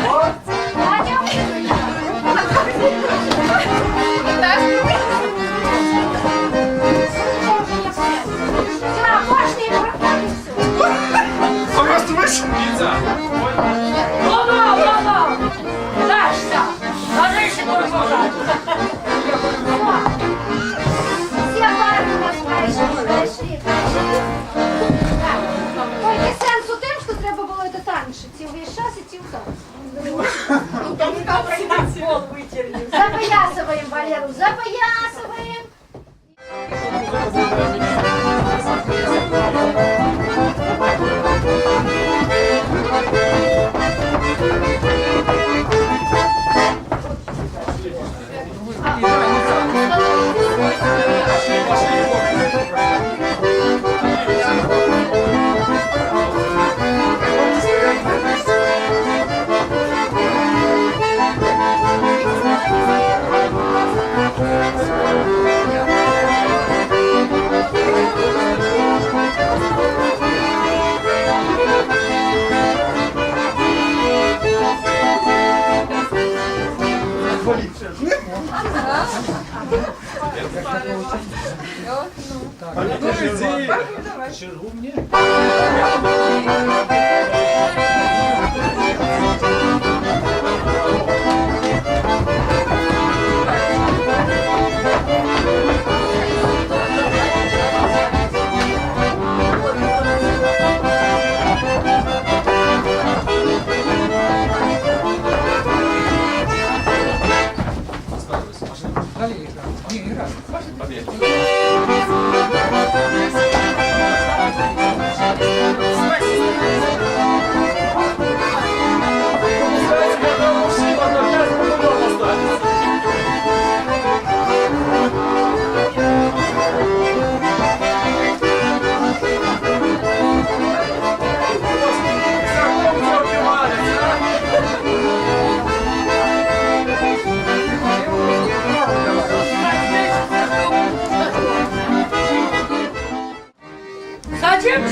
Лиза. Ну, дашься, ложись и будешь лежать. Все пары у нас пройшли. Так. Тільки сенс у тим, що треба було це танчити. І весь час іти в танці. Запоясываем, Валеру, запоясываем.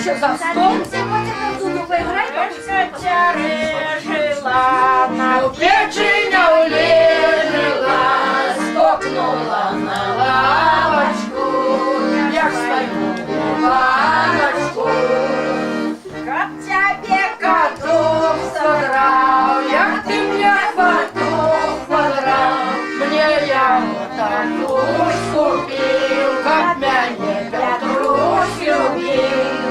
садимся за стол. Садимся, котик, в дуду поиграй. Жила на Печеня улежила, стукнула на лавочку, я свою баночку. как тебе Котов содрал, як ты мне котов подрал, мне я вот Петрусь купил, как мяне Петрусь любил.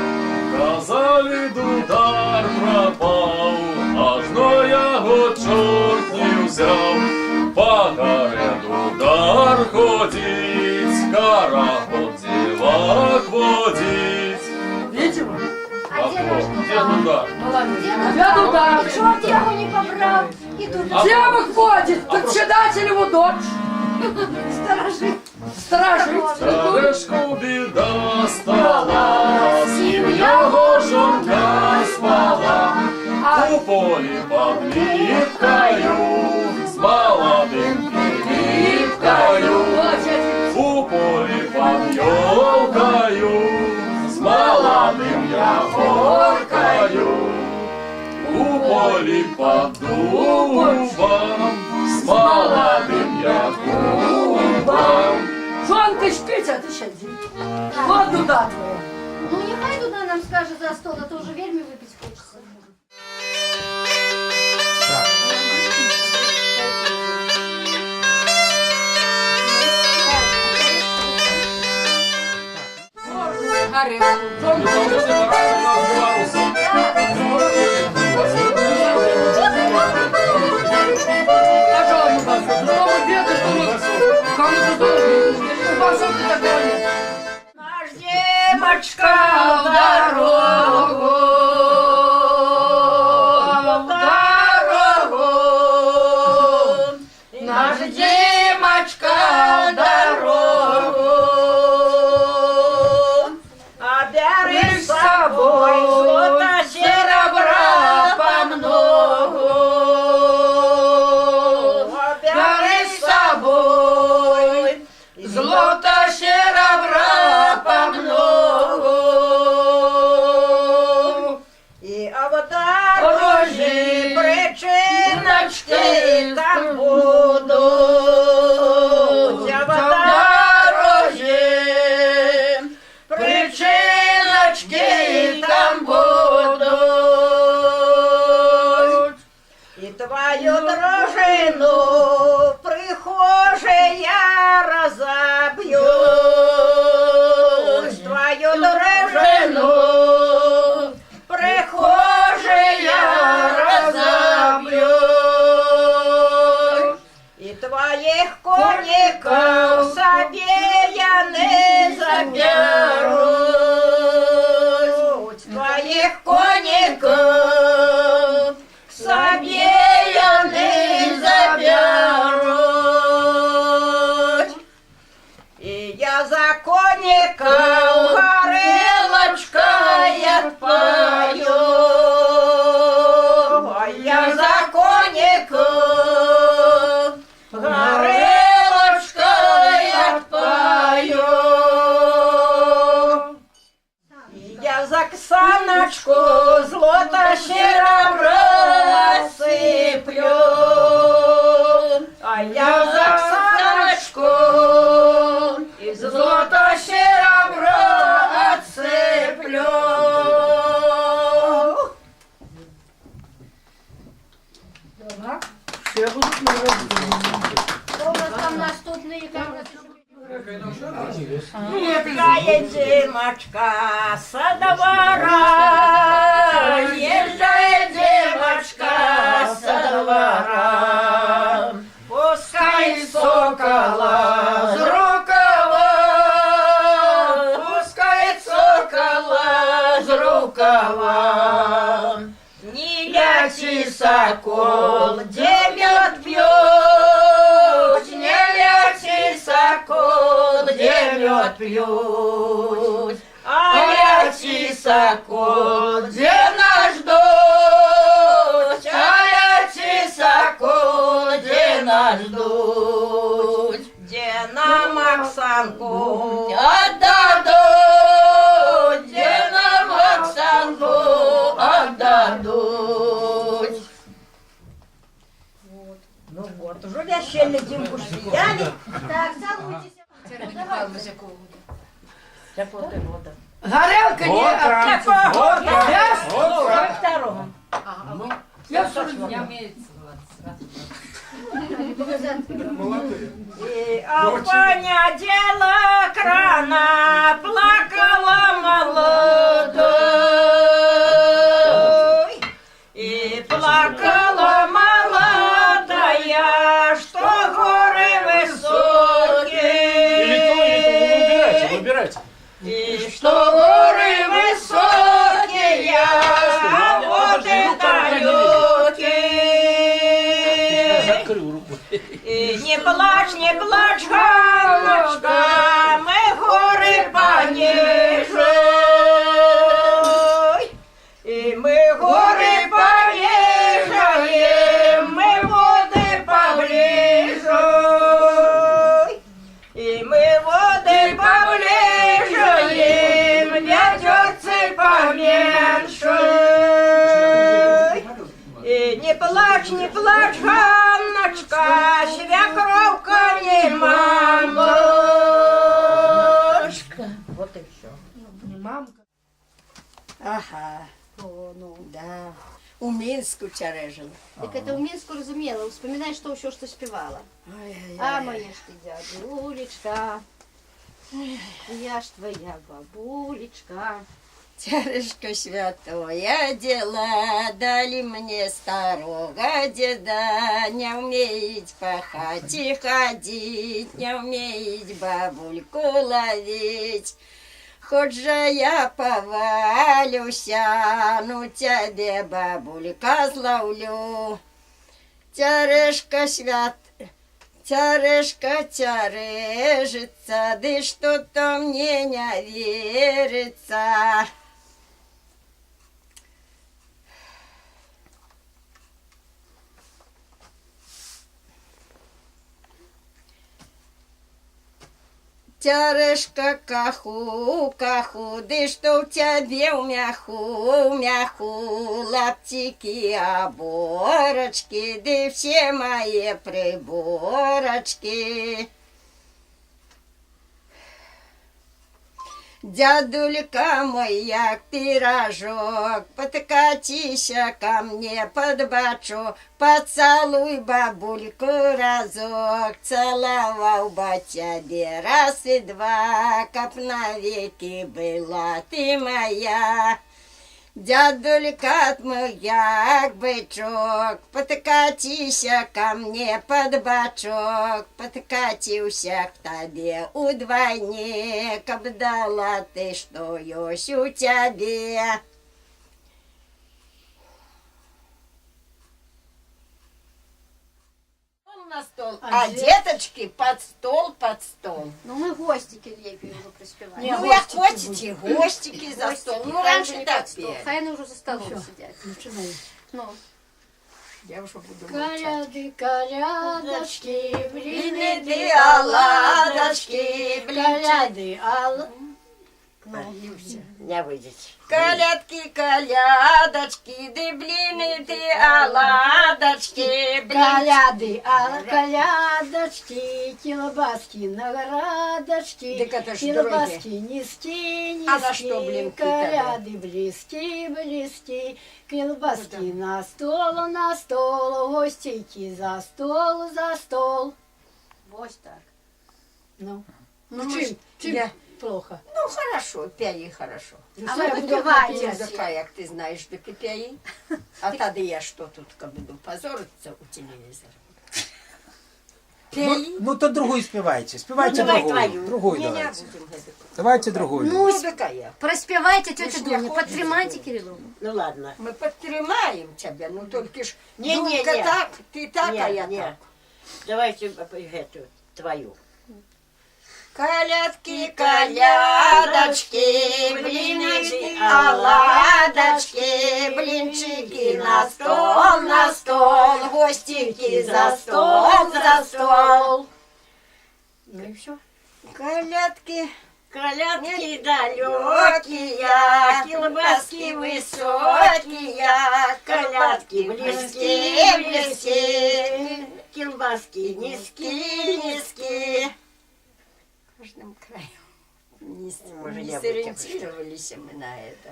Казали, дудар пропав, аж но його чорт не взяв. По горе дудар ходить, караход девак водить. Видимо? А где наш Где дудар? Где Я туда. Чего деву не побрал? И тут Девок ходит, председателеву дочь. сторожит. Стражить. Старешку біда стала, з ним його жонка спала. У полі під ліпкою, з молодим ліпкою. У полі під ёлкою, з молодим ягоркою. У полі під дубом, з молодим ягубом. Жонка спить, а ты сиди. Вот дуда твоя. Ну нехай туда нам скажет за стол, а то уже вельми выпить хочется. наш Димочка в Дорогу, дорогу, наш Димочка в дорогу. А бери с собой золото серебра помногу. Бери с собой золото серебра помногу. и об дорожі причиночки там будуть. Об дорожі Причиночки там будуть. и твою дружину прихожая разобьют. Твою дружину Прихожая разобьют. и твоих конников себе я не заберу. Твоих конников Собі я не заберу. и я за конников горелочкой отпою. А я за конников Горелочкой отпою. и я за Ксаночку злото серебро отсыплю. А я за Ксаночку И золото серебро отсыплю. Все будут на Что у нас там наступные, как у нас еще... Езжает Димочка со двора, Езжает девочка со двора, пускай сокола с рукава, пускай сокола с рукава. не Ляти сокол, где мед пьет, не ляти сокол, где мед пьет. а Ляти сокол, где наш дочь, ляти сокол, где наш дочь. где нам Оксанку Отдадут, где нам Оксанку кладуть. Ну вот, уже вящельный Димку съели. Так, целуйтесь. Горелка не... Второго. Я 40 дней. И Алпаня дела крана, плакала молодой. И плакала молодая, что горы высокие. Выбирайте. И что горы высокие, а воды далекие. Закрыл руку. И не плачь, Галочка, мы горы понижай. И мы горы понижаем, мы воды поближай. И мы воды поближаем, ведерцы поменьшай. И не плачь, Ганночка, свекровка не мамочка. Вот и все. Не мамка. Ага. О, ну. Да. У Мінську чарежила. Так это у Минску разумела. Вспоминай, что еще что спевала. А моя ж ты дядулечка, я ж твоя бабулечка. Тярешка святое дело, дали мне старого деда, не умеет по хате ходить, не умеет бабульку ловить. Хоть же я повалюся, ну тебе, бабулька, зловлю. Тярешка тярешка тярешится, да что-то мне не верится. Тярешка каху, да что в тебе в мяху, лаптики, оборочки, да все мои приборочки. Дядулька мой, як пирожок, подкатися ко мне под бочок, поцелуй бабульку разок, целовал бы тебе раз и два, как навеки была ты моя. Дядулька мой, як бычок, подкатися ко мне под бочок, подкатился к тебе удвойне, обдала ты, что есть у тебя. На стол, а деточки под стол. Ну мы гостики лепим уже приспеваем. Ну я хотите, гостики за стол. Ну раньше так пели. Хай они уже за столом сидят. Ну. Я уже буду Коляды, колядочки, блины, ты оладочки, коляды, не выйдете. Колядки, колядочки, да блины, ты оладочки, коляды, колядочки, колбаски, наградочки, колбаски, низки, А на что блинки коляды, близки, колбаски на стол, гостейки за стол. Вот так. Ну чем плохо? Ну хорошо, пяй хорошо. А мы выпиваем. Языка, як ты знаешь, да пяй. А тогда я что тут буду позориться у телевизора? Пей. Ну то другую спевайте. Спевайте другую. Другую Не давайте. будем языка. Давайте другую. Ну, я. проспевайте, тетя Дуня, подтримайте Кирилловну. Ну ладно. Мы подтримаем тебя, ну только ж Не. Дунька так, ты так, а я Не. так. Давайте эту, твою. Колядки, колядочки, блинчики, оладочки, блинчики на стол, гостики за стол. Ну и все. Колядки далекие, колбаски высокие, колбаски близкие, близкие, колбаски низкие. В каждом краю. Не сориентировались мы на это.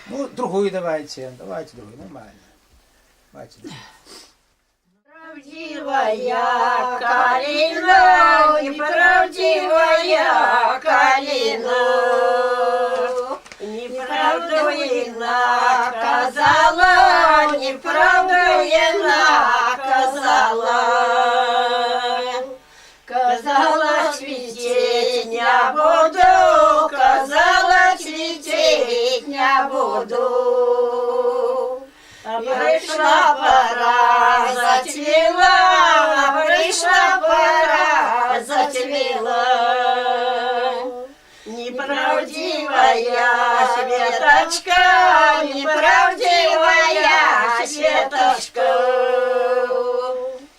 Ну, другую давайте другую, нормально. Давайте. Правдивая калина, неправдивая калина, неправду и наказала, неправду и наказала. Казала, цвететь не буду, казала, цвететь не буду. Пришла пора, зацвела, пришла пора, зацвела. Неправдивая Светочка, неправдивая Светочка.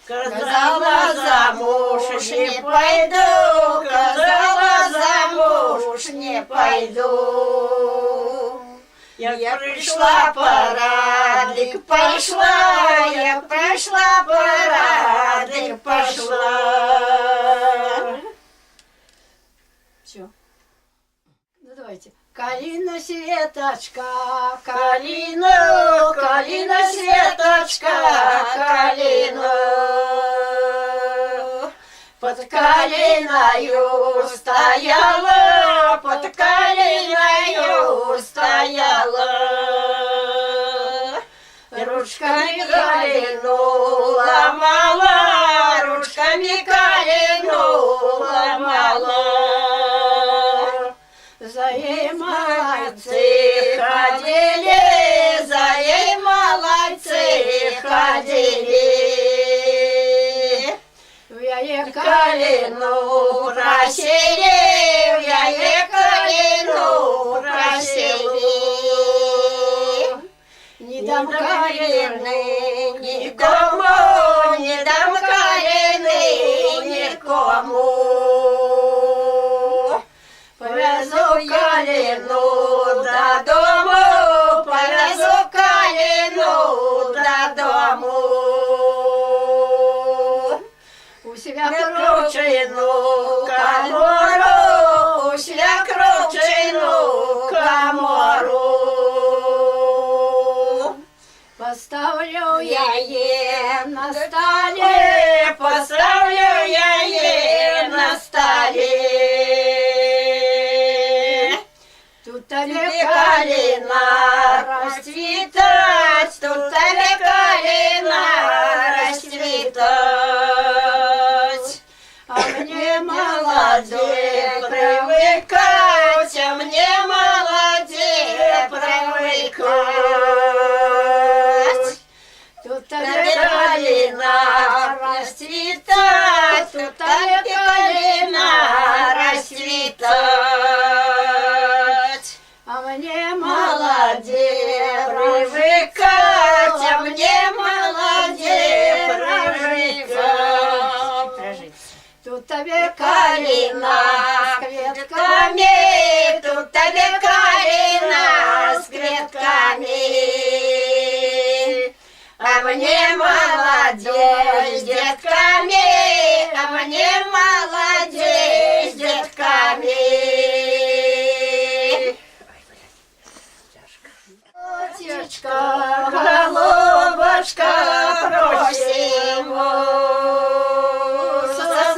Казала, замуж не пойду, казала, замуж не пойду. Як прийшла пора, дик пошла, як прийшла пора, дик пошла. Все. Ну давайте. Калина Светочка, калина, калина Светочка, калина. Под калиною стояла, под калиною стояла. Ручками калину ломала, ручками калину ломала. За ей молодцы ходили, за ей молодцы ходили. Я ей калину просили, я ей калину просили. Не дам калины никому, не дам калины никому. Повезу калину до дому, повезу калину до дому. У себя кручину камору, у себя кручину камору. Поставлю я ей на столе, поставлю я ей на столе. Тут тебе калина расцветать, тут тебе калина расцветать. А мне молодец привыкать, а мне молодец привыкать. Тут тебе калина расцветать, тут тебе калина расцветать. А мне молодец привыкать, а мне молодец привыкать. Тут тебе калина с кветками, тут тебе калина с кветками. А мне молодец с детками, а мне молодец с детками. Отечка, голубушка, просим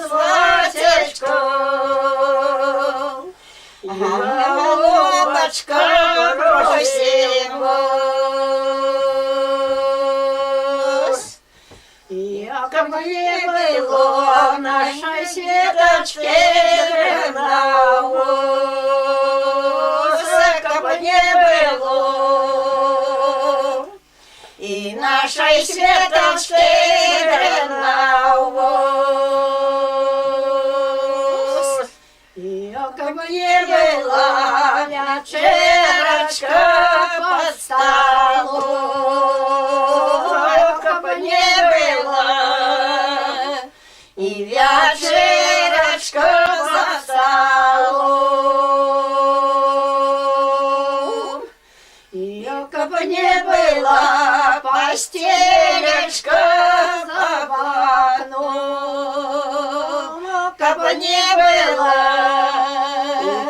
сватечку. Голубочка, просим как бы не было нашей Светочке древновоз, как бы не было и нашей Светочке древновоз, и как бы не было вечерочка под столом, как бы не было и вечерочка за столом, и Как бы не была постелечка за окном, как бы не была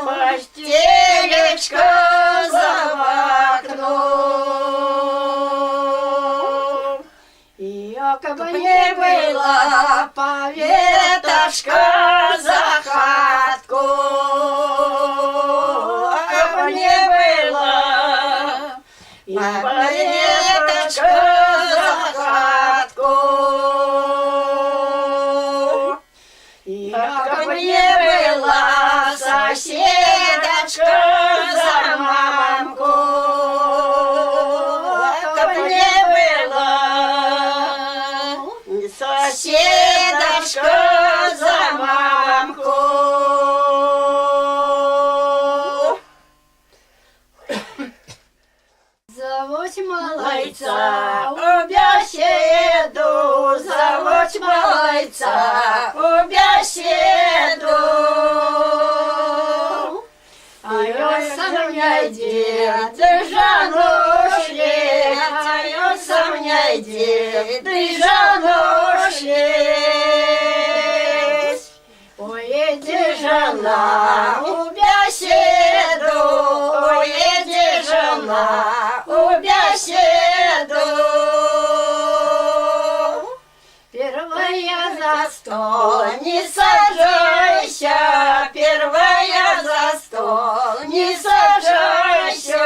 постелечка за окном, как бы не была поветочка за хатку, как бы не была и поветочка за хатку, и как бы не была соседочка за мамку, как бы не была соседочка за мамку. Заводь малайца у беседу, заводь малайца у беседу. А я сам не дед, жанушек, а я сам не дед, жанушек. Уеди жена у беседу, уеди жена у беседу. Первая за стол не сажайся, первая за стол не сажайся.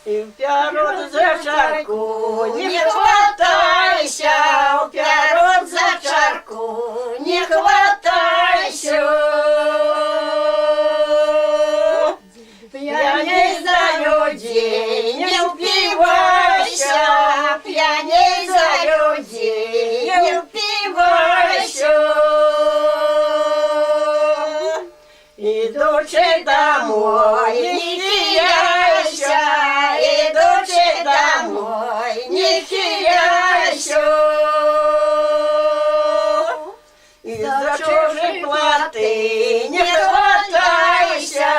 И вперед за чарку не хватайся, вперед за чарку не хватайся. Пьяней за людей не упивайся, пьяней за людей не упивайся. Идучи домой не кияйся, идучи домой не кияйся. За чужие плоты не хватайся,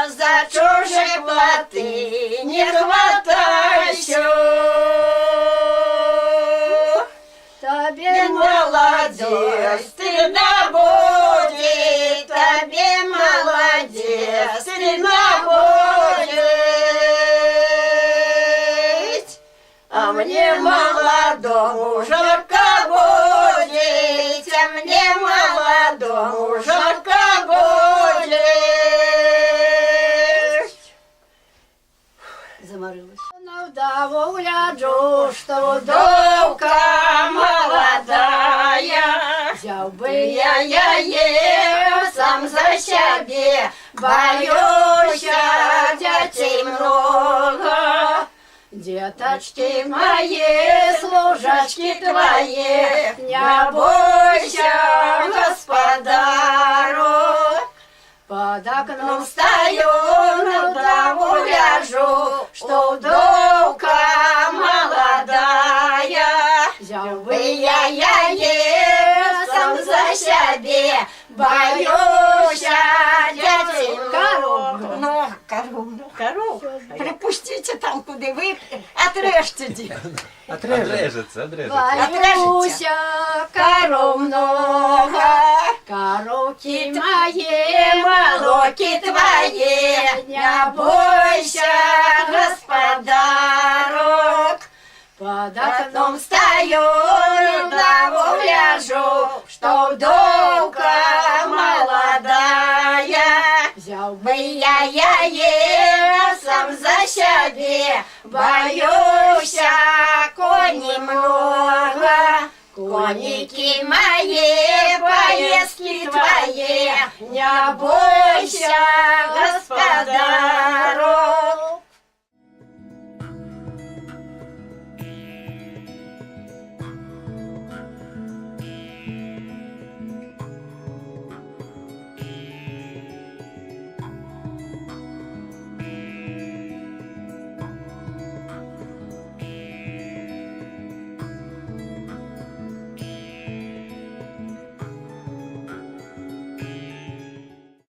за чужие плоты не хватайся. Тебе молодец, стыдно будет, тебе молодец, стыдно будет. А мне молодому жарко будет, а мне молодому жарко будет. Заморилась. На вдову гляжу, что вдовка молодая. Взял бы я сам за себе, боюсь, детей много. Деточки мои, служачки твои, не бойся, господару. Под окном стою, на вдову гляжу, что вдовка молодая. Взял бы я сам за себе, боюсь, детей много. Корову, припустите там, куда вы, отрежьте где. Отрежется. Боюсь, коров много, коровки мои, молоки твои, не бойся, господарок. Под окном стою, на вдову гляжу, что вдовка молодая. Взял бы я сам за себе, боюсь, коней много. Коники мои, поездки твои, не бойся, господару.